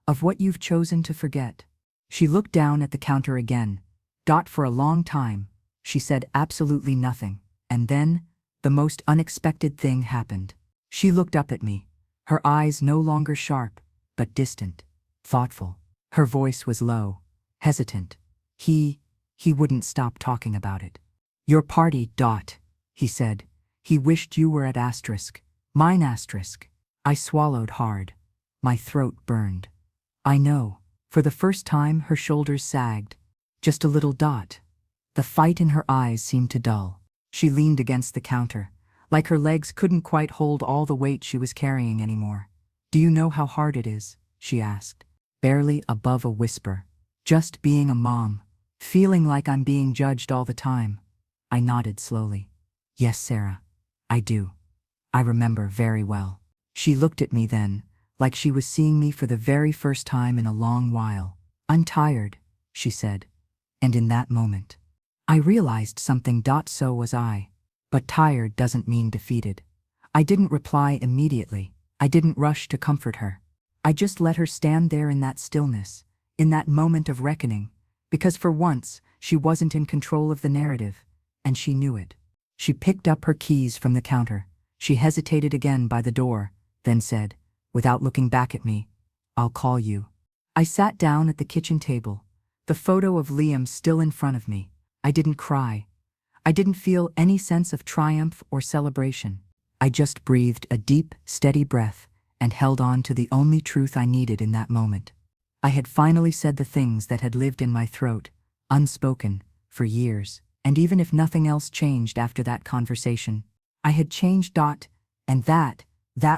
Speaker 1: of what you've chosen to forget." She looked down at the counter again. For a long time, She said absolutely nothing. And then, the most unexpected thing happened. She looked up at me, her eyes no longer sharp, but distant, thoughtful. Her voice was low, hesitant. He wouldn't stop talking about it. Your party, he said. He wished you were at asterisk. Mine asterisk. I swallowed hard. My throat burned. I know. For the first time, her shoulders sagged. Just a little. The fight in her eyes seemed to dull. She leaned against the counter, like her legs couldn't quite hold all the weight she was carrying anymore. Do you know how hard it is? She asked, barely above a whisper. Just being a mom, feeling like I'm being judged all the time. I nodded slowly. Yes, Sarah, I do. I remember very well. She looked at me then, like she was seeing me for the very first time in a long while. I'm tired, she said. And in that moment, I realized something. So was I. But tired doesn't mean defeated. I didn't reply immediately. I didn't rush to comfort her. I just let her stand there in that stillness, in that moment of reckoning, because for once, she wasn't in control of the narrative, and she knew it. She picked up her keys from the counter. She hesitated again by the door, then said, without looking back at me, I'll call you. I sat down at the kitchen table, the photo of Liam still in front of me. I didn't cry. I didn't feel any sense of triumph or celebration. I just breathed a deep, steady breath and held on to the only truth I needed in that moment. I had finally said the things that had lived in my throat, unspoken, for years. And even if nothing else changed after that conversation, I had changed. And that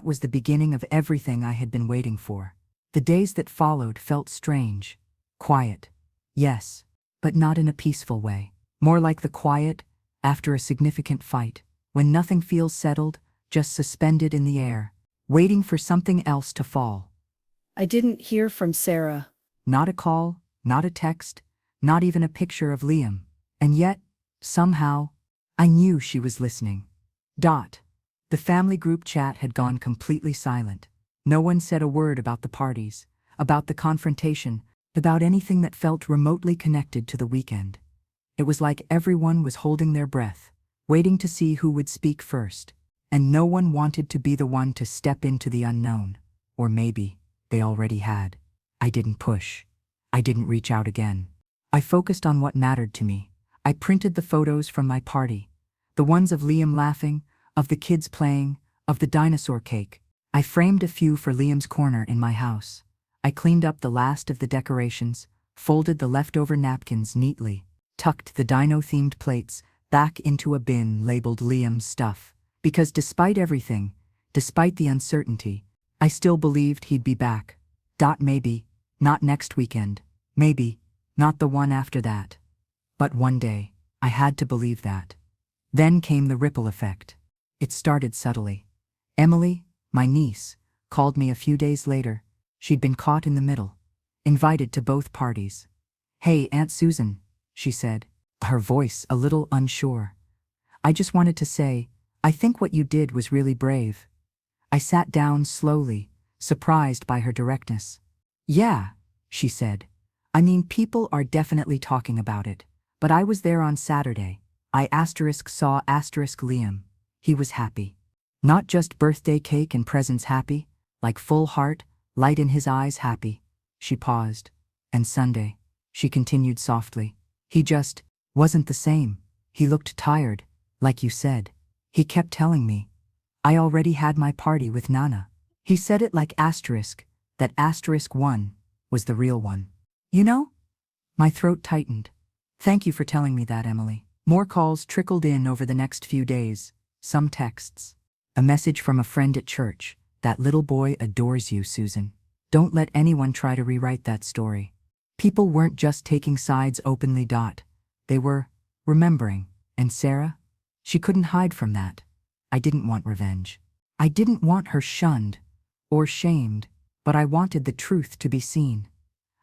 Speaker 1: was the beginning of everything I had been waiting for. The days that followed felt strange. Quiet. Yes, but not in a peaceful way. More like the quiet after a significant fight, when nothing feels settled, just suspended in the air, waiting for something else to fall.
Speaker 2: I didn't hear from Sarah.
Speaker 1: Not a call, not a text, not even a picture of Liam. And yet, somehow, I knew she was listening. The family group chat had gone completely silent. No one said a word about the parties, about the confrontation, about anything that felt remotely connected to the weekend. It was like everyone was holding their breath, waiting to see who would speak first, and no one wanted to be the one to step into the unknown. Or maybe they already had. I didn't push. I didn't reach out again. I focused on what mattered to me. I printed the photos from my party, the ones of Liam laughing, of the kids playing, of the dinosaur cake. I framed a few for Liam's corner in my house. I cleaned up the last of the decorations, folded the leftover napkins neatly, tucked the dino-themed plates back into a bin labeled Liam's stuff. Because despite everything, despite the uncertainty, I still believed he'd be back. Maybe, not next weekend. Maybe, not the one after that. But one day, I had to believe that. Then came the ripple effect. It started subtly. Emily, my niece, called me a few days later. She'd been caught in the middle, invited to both parties. Hey, Aunt Susan, she said, her voice a little unsure. I just wanted to say, I think what you did was really brave. I sat down slowly, surprised by her directness. Yeah, she said. I mean, people are definitely talking about it. But I was there on Saturday. I saw Liam. He was happy. Not just birthday cake and presents happy, like full heart, light in his eyes happy. She paused. And Sunday, she continued softly. He just wasn't the same. He looked tired, like you said. He kept telling me, I already had my party with Nana. He said it like that *1 was the real one. You know? My throat tightened. Thank you for telling me that, Emily. More calls trickled in over the next few days, some texts. A message from a friend at church. That little boy adores you, Susan. Don't let anyone try to rewrite that story. People weren't just taking sides openly. They were remembering. And Sarah? She couldn't hide from that. I didn't want revenge. I didn't want her shunned or shamed, but I wanted the truth to be seen.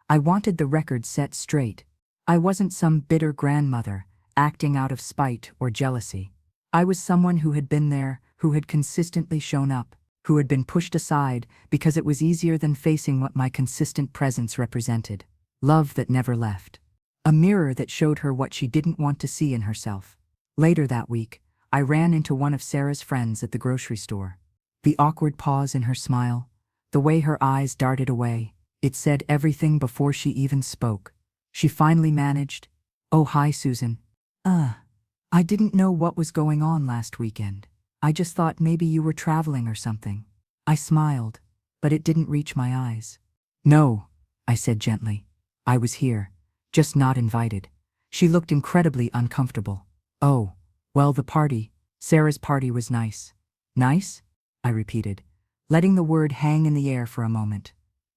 Speaker 1: I wanted the record set straight. I wasn't some bitter grandmother acting out of spite or jealousy. I was someone who had been there, who had consistently shown up, who had been pushed aside because it was easier than facing what my consistent presence represented. Love that never left. A mirror that showed her what she didn't want to see in herself. Later that week, I ran into one of Sarah's friends at the grocery store. The awkward pause in her smile, the way her eyes darted away, it said everything before she even spoke. She finally managed, "Oh, hi, Susan. I didn't know what was going on last weekend. I just thought maybe you were traveling or something." I smiled, but it didn't reach my eyes. "No," I said gently. "I was here, just not invited." She looked incredibly uncomfortable. "Oh, well, Sarah's party was nice." "Nice?" I repeated, letting the word hang in the air for a moment.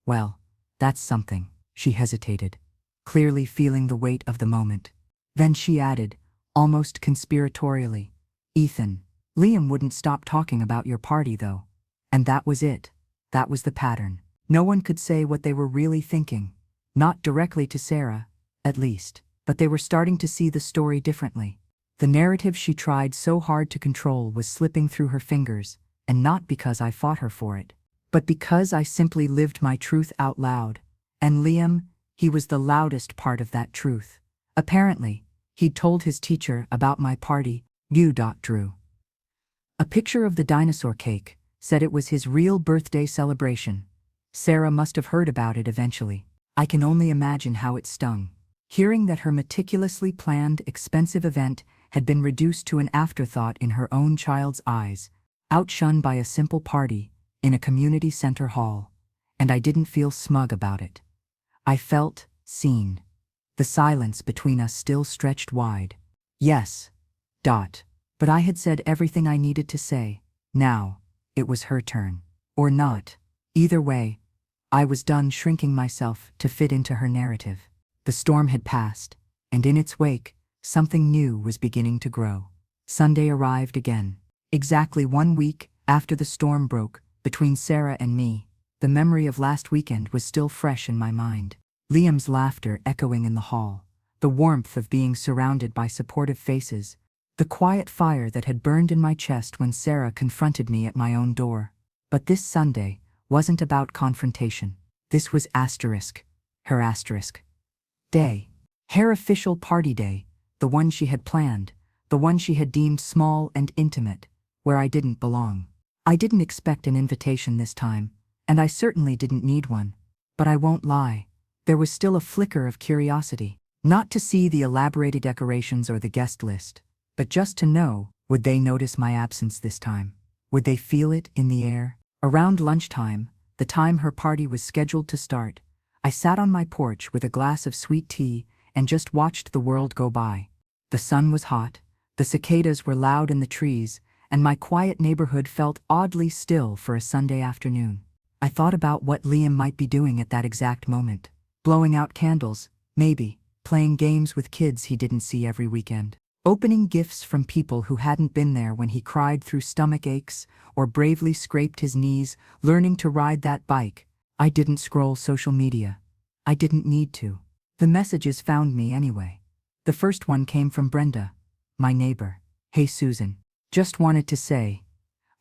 Speaker 1: "Well, that's something." She hesitated, clearly feeling the weight of the moment. Then she added, almost conspiratorially, "Ethan, Liam wouldn't stop talking about your party though." And that was it. That was the pattern. No one could say what they were really thinking. Not directly to Sarah, at least, but they were starting to see the story differently. The narrative she tried so hard to control was slipping through her fingers, and not because I fought her for it, but because I simply lived my truth out loud. And Liam, he was the loudest part of that truth. Apparently, he'd told his teacher about my party, Drew. A picture of the dinosaur cake said it was his real birthday celebration. Sarah must have heard about it eventually. I can only imagine how it stung. Hearing that her meticulously planned, expensive event had been reduced to an afterthought in her own child's eyes, outshunned by a simple party in a community center hall. And I didn't feel smug about it. I felt seen. The silence between us still stretched wide. Yes. But I had said everything I needed to say. Now, it was her turn. Or not. Either way, I was done shrinking myself to fit into her narrative. The storm had passed, and in its wake, something new was beginning to grow. Sunday arrived again. Exactly 1 week after the storm broke between Sarah and me, the memory of last weekend was still fresh in my mind. Liam's laughter echoing in the hall, the warmth of being surrounded by supportive faces, the quiet fire that had burned in my chest when Sarah confronted me at my own door. But this Sunday wasn't about confrontation. This was her asterisk day. Her official party day, the one she had planned, the one she had deemed small and intimate, where I didn't belong. I didn't expect an invitation this time, and I certainly didn't need one. But I won't lie, there was still a flicker of curiosity. Not to see the elaborated decorations or the guest list, but just to know, would they notice my absence this time? Would they feel it in the air? Around lunchtime, the time her party was scheduled to start, I sat on my porch with a glass of sweet tea and just watched the world go by. The sun was hot, the cicadas were loud in the trees, and my quiet neighborhood felt oddly still for a Sunday afternoon. I thought about what Liam might be doing at that exact moment. Blowing out candles, maybe, playing games with kids he didn't see every weekend. Opening gifts from people who hadn't been there when he cried through stomach aches or bravely scraped his knees learning to ride that bike. I didn't scroll social media. I didn't need to. The messages found me anyway. The first one came from Brenda, my neighbor. "Hey Susan. Just wanted to say,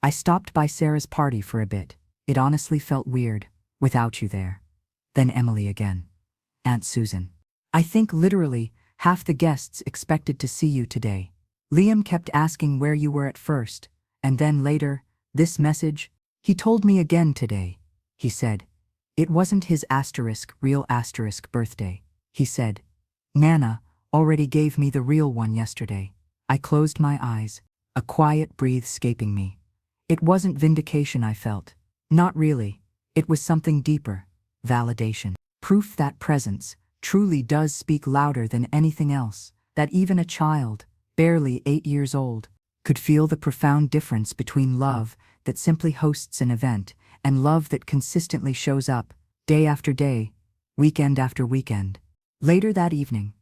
Speaker 1: I stopped by Sarah's party for a bit. It honestly felt weird, without you there." Then Emily again. "Aunt Susan. I think literally half the guests expected to see you today. Liam kept asking where you were at first, and then later, this message. He told me again today. He said, it wasn't his real birthday. He said, Nana already gave me the real one yesterday." I closed my eyes, a quiet breath escaping me. It wasn't vindication I felt. Not really. It was something deeper. Validation. Proof that presence truly does speak louder than anything else, that even a child, barely 8 years old, could feel the profound difference between love that simply hosts an event and love that consistently shows up, day after day, weekend after weekend. Later that evening,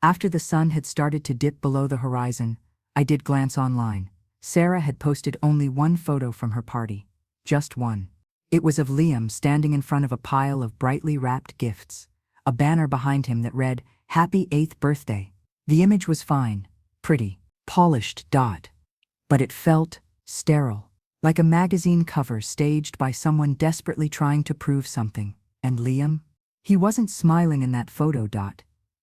Speaker 1: after the sun had started to dip below the horizon, I did glance online. Sarah had posted only one photo from her party. Just one. It was of Liam standing in front of a pile of brightly wrapped gifts, a banner behind him that read, "Happy 8th birthday." The image was fine, pretty, polished. But it felt sterile, like a magazine cover staged by someone desperately trying to prove something. And Liam? He wasn't smiling in that photo.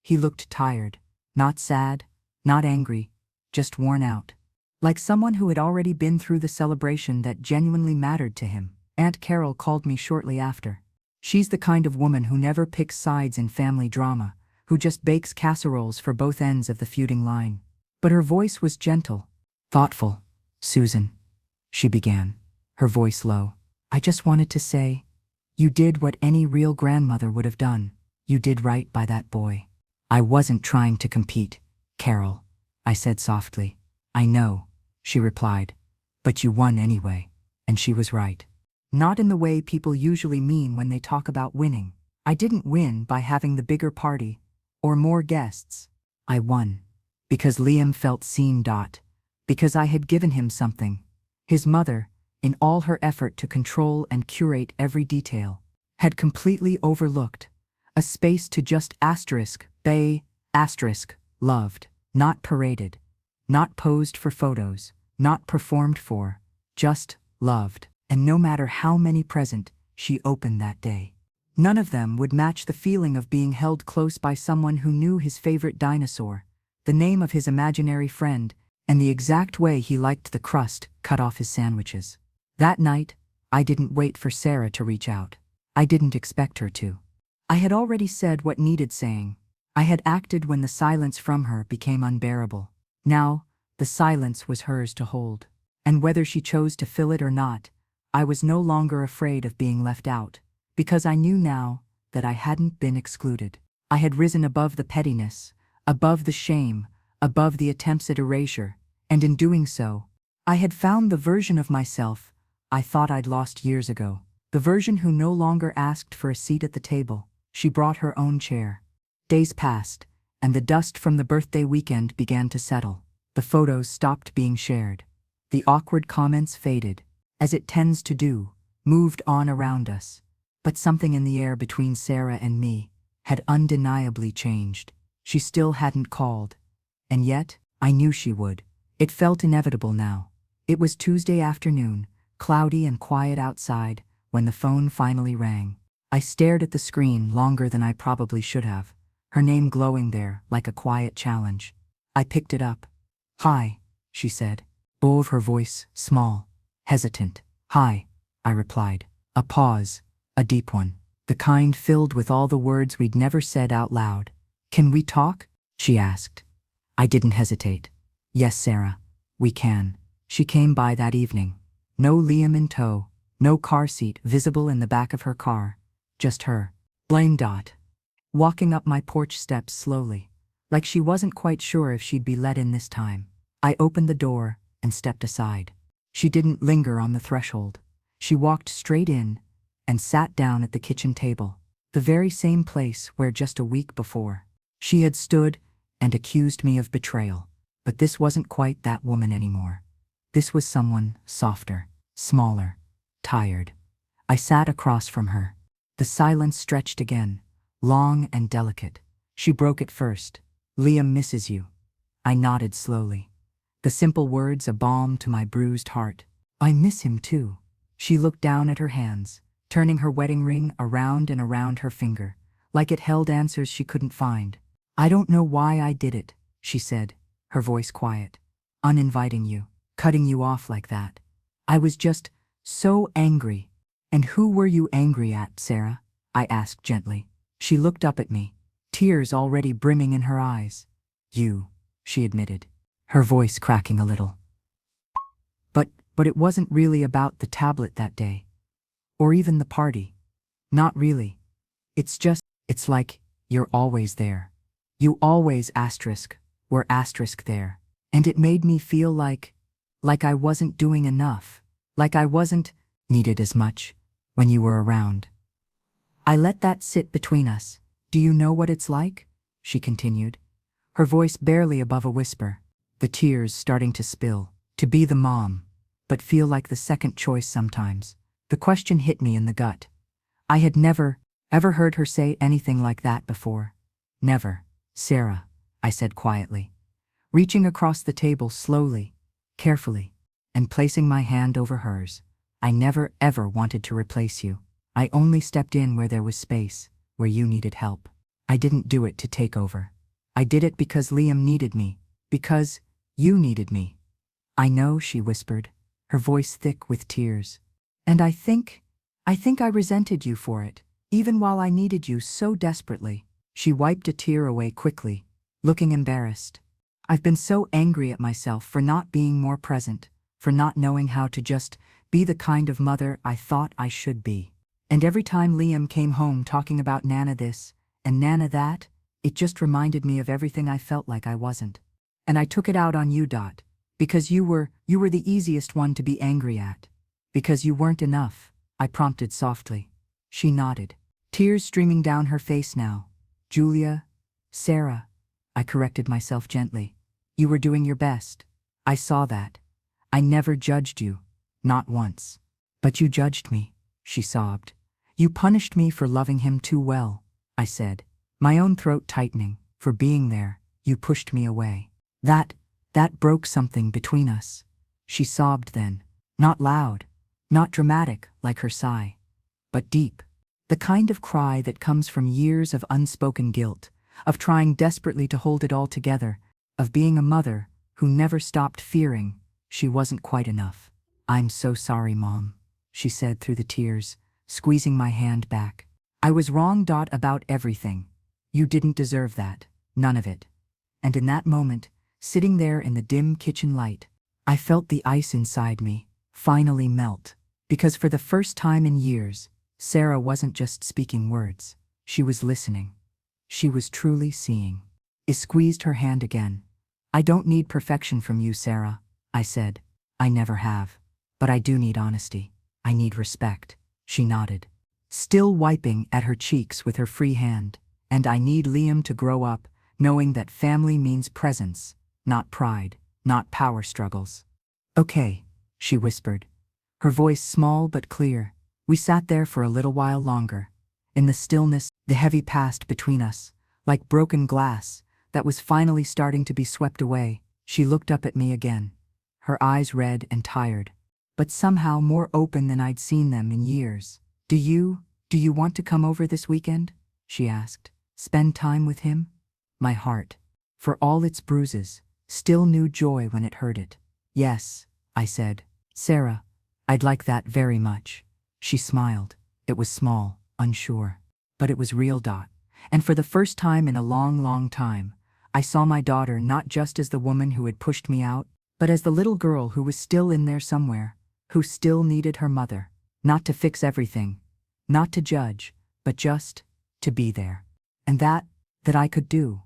Speaker 1: He looked tired, not sad, not angry, just worn out. Like someone who had already been through the celebration that genuinely mattered to him. Aunt Carol called me shortly after. She's the kind of woman who never picks sides in family drama, who just bakes casseroles for both ends of the feuding line. But her voice was gentle, thoughtful. "Susan," she began, her voice low, "I just wanted to say, you did what any real grandmother would have done. You did right by that boy." "I wasn't trying to compete, Carol," I said softly. "I know," she replied, "but you won anyway." And she was right. Not in the way people usually mean when they talk about winning. I didn't win by having the bigger party or more guests. I won because Liam felt seen. Because I had given him something. His mother, in all her effort to control and curate every detail, had completely overlooked. A space to just loved, not paraded, not posed for photos, not performed for, just loved. And no matter how many present she opened that day, none of them would match the feeling of being held close by someone who knew his favorite dinosaur, the name of his imaginary friend, and the exact way he liked the crust cut off his sandwiches. That night, I didn't wait for Sarah to reach out. I didn't expect her to. I had already said what needed saying. I had acted when the silence from her became unbearable. Now, the silence was hers to hold. And whether she chose to fill it or not, I was no longer afraid of being left out, because I knew now that I hadn't been excluded. I had risen above the pettiness, above the shame, above the attempts at erasure, and in doing so, I had found the version of myself I thought I'd lost years ago, the version who no longer asked for a seat at the table. She brought her own chair. Days passed, and the dust from the birthday weekend began to settle. The photos stopped being shared. The awkward comments faded, as it tends to do, moved on around us. But something in the air between Sarah and me had undeniably changed. She still hadn't called. And yet, I knew she would. It felt inevitable now. It was Tuesday afternoon, cloudy and quiet outside, when the phone finally rang. I stared at the screen longer than I probably should have, her name glowing there like a quiet challenge. I picked it up. "Hi," she said, both her voice small, hesitant. "Hi," I replied. A pause, a deep one, the kind filled with all the words we'd never said out loud. "Can we talk?" she asked. I didn't hesitate. "Yes, Sarah, we can." She came by that evening. No Liam in tow, no car seat visible in the back of her car, just her. Blame. Walking up my porch steps slowly, like she wasn't quite sure if she'd be let in this time. I opened the door and stepped aside. She didn't linger on the threshold. She walked straight in and sat down at the kitchen table, the very same place where just a week before she had stood and accused me of betrayal. But this wasn't quite that woman anymore. This was someone softer, smaller, tired. I sat across from her. The silence stretched again, long and delicate. She broke it first. "Liam misses you." I nodded slowly. The simple words a balm to my bruised heart. "I miss him too." She looked down at her hands, turning her wedding ring around and around her finger, like it held answers she couldn't find. "I don't know why I did it," she said, her voice quiet. "Uninviting you, cutting you off like that. I was just so angry." "And who were you angry at, Sarah?" I asked gently. She looked up at me, tears already brimming in her eyes. "You," she admitted, her voice cracking a little. But it wasn't really about the tablet that day. Or even the party. Not really. It's like, you're always there. You always were there. And it made me feel like I wasn't doing enough. Like I wasn't needed as much when you were around. I let that sit between us. "Do you know what it's like?" she continued, her voice barely above a whisper, the tears starting to spill. "To be the mom, but feel like the second choice sometimes." The question hit me in the gut. I had never, ever heard her say anything like that before. "Never, Sarah," I said quietly, reaching across the table slowly, carefully, and placing my hand over hers. "I never ever wanted to replace you. I only stepped in where there was space, where you needed help. I didn't do it to take over." I did it because Liam needed me. Because you needed me. I know, she whispered, her voice thick with tears. And I think I resented you for it, even while I needed you so desperately. She wiped a tear away quickly, looking embarrassed. I've been so angry at myself for not being more present, for not knowing how to just be the kind of mother I thought I should be. And every time Liam came home talking about Nana this and Nana that, it just reminded me of everything I felt like I wasn't. And I took it out on you, because you were the easiest one to be angry at. Because you weren't enough, I prompted softly. She nodded, tears streaming down her face now. Julia, Sarah, I corrected myself gently. You were doing your best. I saw that. I never judged you, not once. But you judged me, she sobbed. You punished me for loving him too well, I said, my own throat tightening. For being there, you pushed me away. That broke something between us. She sobbed then, not loud, not dramatic like her sigh, but deep. The kind of cry that comes from years of unspoken guilt, of trying desperately to hold it all together, of being a mother who never stopped fearing she wasn't quite enough. I'm so sorry, Mom, she said through the tears, squeezing my hand back. I was wrong, about everything. You didn't deserve that, none of it. And in that moment, sitting there in the dim kitchen light, I felt the ice inside me finally melt. Because for the first time in years, Sarah wasn't just speaking words. She was listening. She was truly seeing. I squeezed her hand again. I don't need perfection from you, Sarah, I said. I never have. But I do need honesty. I need respect. She nodded, still wiping at her cheeks with her free hand. And I need Liam to grow up, knowing that family means presence, not pride, not power struggles. Okay, she whispered, her voice small but clear. We sat there for a little while longer. In the stillness, the heavy past between us, like broken glass, that was finally starting to be swept away. She looked up at me again, her eyes red and tired, but somehow more open than I'd seen them in years. Do you want to come over this weekend? She asked. Spend time with him? My heart, for all its bruises, still knew joy when it heard it. Yes, I said. Sarah, I'd like that very much. She smiled. It was small, unsure, but it was real. And for the first time in a long, long time, I saw my daughter not just as the woman who had pushed me out, but as the little girl who was still in there somewhere, who still needed her mother, not to fix everything, not to judge, but just to be there. And that I could do.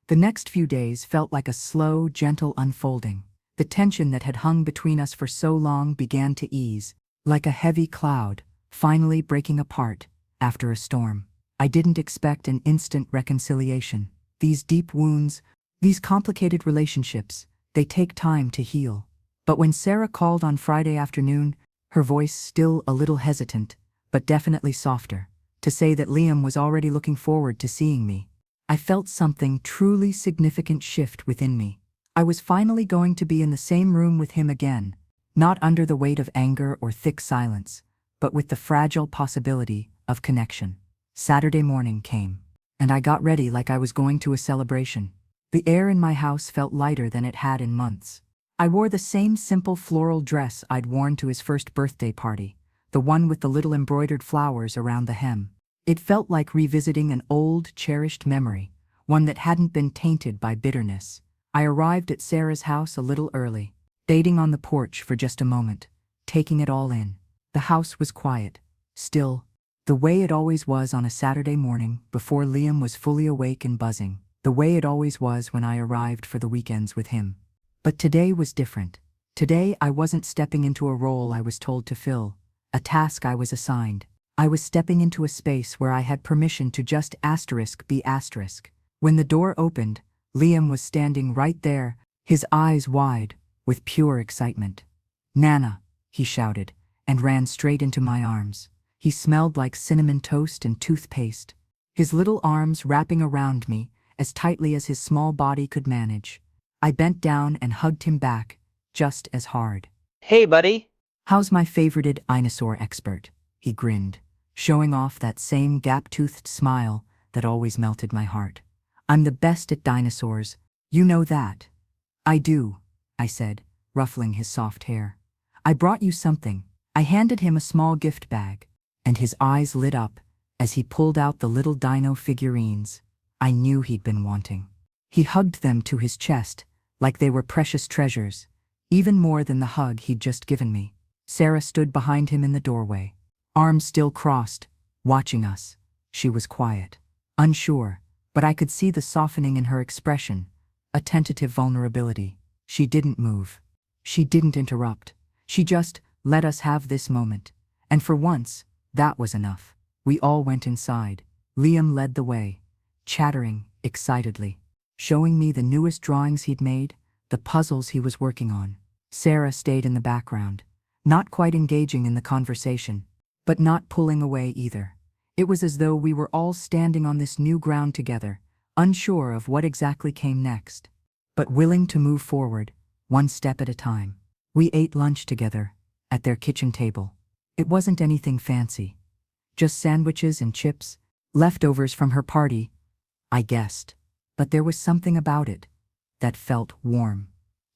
Speaker 1: The next few days felt like a slow, gentle unfolding. The tension that had hung between us for so long began to ease, like a heavy cloud, finally breaking apart after a storm. I didn't expect an instant reconciliation. These deep wounds, these complicated relationships, they take time to heal. But when Sarah called on Friday afternoon, her voice still a little hesitant, but definitely softer, to say that Liam was already looking forward to seeing me, I felt something truly significant shift within me. I was finally going to be in the same room with him again, not under the weight of anger or thick silence, but with the fragile possibility of connection. Saturday morning came, and I got ready like I was going to a celebration. The air in my house felt lighter than it had in months. I wore the same simple floral dress I'd worn to his first birthday party, the one with the little embroidered flowers around the hem. It felt like revisiting an old, cherished memory, one that hadn't been tainted by bitterness. I arrived at Sarah's house a little early, waiting on the porch for just a moment, taking it all in. The house was quiet, still, the way it always was on a Saturday morning before Liam was fully awake and buzzing, the way it always was when I arrived for the weekends with him. But today was different. Today I wasn't stepping into a role I was told to fill, a task I was assigned. I was stepping into a space where I had permission to just be asterisk. When the door opened, Liam was standing right there, his eyes wide, with pure excitement. Nana, he shouted, and ran straight into my arms. He smelled like cinnamon toast and toothpaste, his little arms wrapping around me as tightly as his small body could manage. I bent down and hugged him back, just as hard.
Speaker 3: Hey, buddy.
Speaker 1: How's my favorited dinosaur expert? He grinned, showing off that same gap-toothed smile that always melted my heart. I'm the best at dinosaurs. You know that. I do, I said, ruffling his soft hair. I brought you something. I handed him a small gift bag, and his eyes lit up as he pulled out the little dino figurines I knew he'd been wanting. He hugged them to his chest like they were precious treasures, even more than the hug he'd just given me. Sarah stood behind him in the doorway, arms still crossed, watching us. She was quiet, unsure, but I could see the softening in her expression, a tentative vulnerability. She didn't move. She didn't interrupt. She just let us have this moment. And for once, that was enough. We all went inside. Liam led the way, chattering excitedly, showing me the newest drawings he'd made, the puzzles he was working on. Sarah stayed in the background, not quite engaging in the conversation, but not pulling away either. It was as though we were all standing on this new ground together, unsure of what exactly came next, but willing to move forward, one step at a time. We ate lunch together, at their kitchen table. It wasn't anything fancy, just sandwiches and chips, leftovers from her party, I guessed. But there was something about it that felt warm,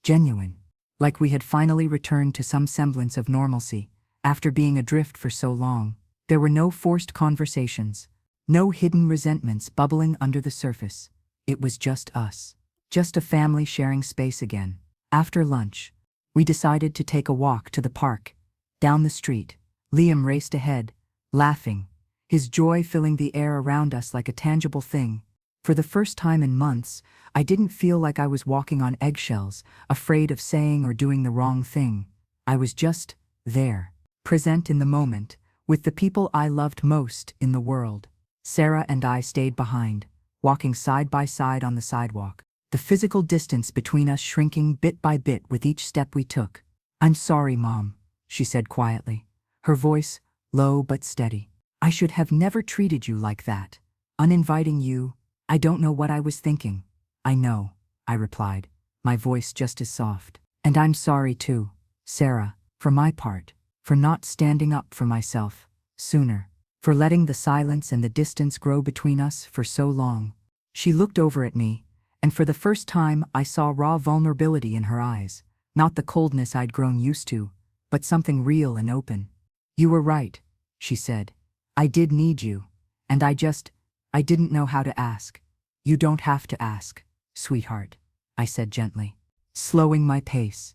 Speaker 1: genuine, like we had finally returned to some semblance of normalcy after being adrift for so long. There were no forced conversations, no hidden resentments bubbling under the surface. It was just us, just a family sharing space again. After lunch, we decided to take a walk to the park, down the street. Liam raced ahead, laughing, his joy filling the air around us like a tangible thing. For the first time in months, I didn't feel like I was walking on eggshells, afraid of saying or doing the wrong thing. I was just there, present in the moment, with the people I loved most in the world. Sarah and I stayed behind, walking side by side on the sidewalk, the physical distance between us shrinking bit by bit with each step we took. "I'm sorry, Mom," she said quietly, her voice low but steady. "I should have never treated you like that, uninviting you. I don't know what I was thinking." "I know," I replied, my voice just as soft. "And I'm sorry too, Sarah, for my part, for not standing up for myself sooner, for letting the silence and the distance grow between us for so long." She looked over at me, and for the first time I saw raw vulnerability in her eyes, not the coldness I'd grown used to, but something real and open. "You were right," she said. "I did need you, and I didn't know how to ask." "You don't have to ask, sweetheart," I said gently, slowing my pace.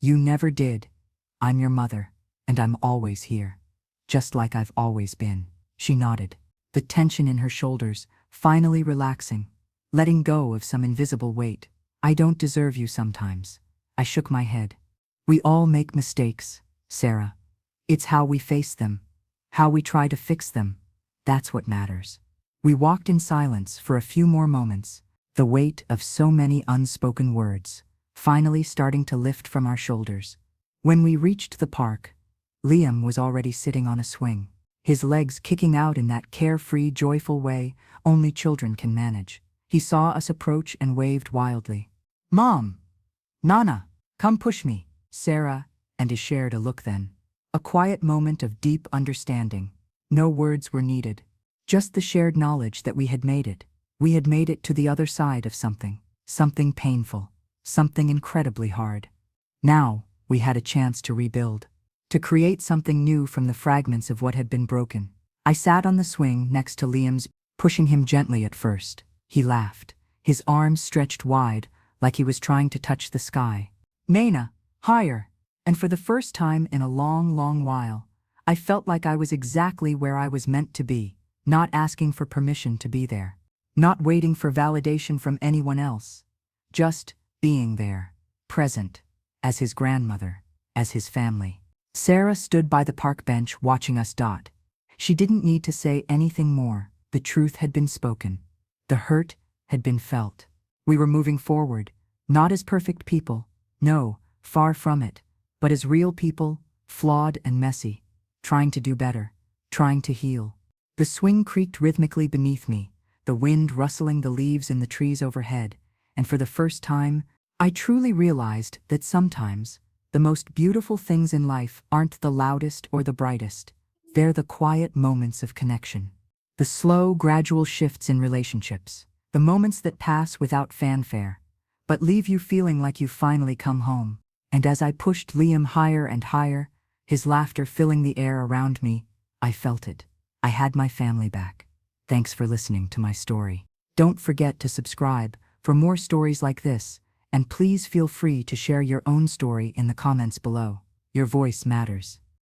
Speaker 1: "You never did. I'm your mother, and I'm always here, just like I've always been." She nodded, the tension in her shoulders finally relaxing, letting go of some invisible weight. "I don't deserve you sometimes." I shook my head. "We all make mistakes, Sarah. It's how we face them, how we try to fix them. That's what matters." We walked in silence for a few more moments, the weight of so many unspoken words finally starting to lift from our shoulders. When we reached the park, Liam was already sitting on a swing, his legs kicking out in that carefree, joyful way only children can manage. He saw us approach and waved wildly. "Mom! Nana! Come push me!" Sarah and he shared a look then. A quiet moment of deep understanding. No words were needed. Just the shared knowledge that we had made it. We had made it to the other side of something painful, something incredibly hard. Now, we had a chance to rebuild, to create something new from the fragments of what had been broken. I sat on the swing next to Liam's, pushing him gently at first. He laughed, his arms stretched wide, like he was trying to touch the sky. "Nana, higher!" And for the first time in a long, long while, I felt like I was exactly where I was meant to be. Not asking for permission to be there. Not waiting for validation from anyone else. Just being there. Present. As his grandmother. As his family. Sarah stood by the park bench watching us dot. She didn't need to say anything more. The truth had been spoken. The hurt had been felt. We were moving forward. Not as perfect people. No, far from it. But as real people, flawed and messy. Trying to do better. Trying to heal. The swing creaked rhythmically beneath me, the wind rustling the leaves in the trees overhead, and for the first time, I truly realized that sometimes, the most beautiful things in life aren't the loudest or the brightest. They're the quiet moments of connection. The slow, gradual shifts in relationships. The moments that pass without fanfare, but leave you feeling like you've finally come home. And as I pushed Liam higher and higher, his laughter filling the air around me, I felt it. I had my family back. Thanks for listening to my story. Don't forget to subscribe for more stories like this, and please feel free to share your own story in the comments below. Your voice matters.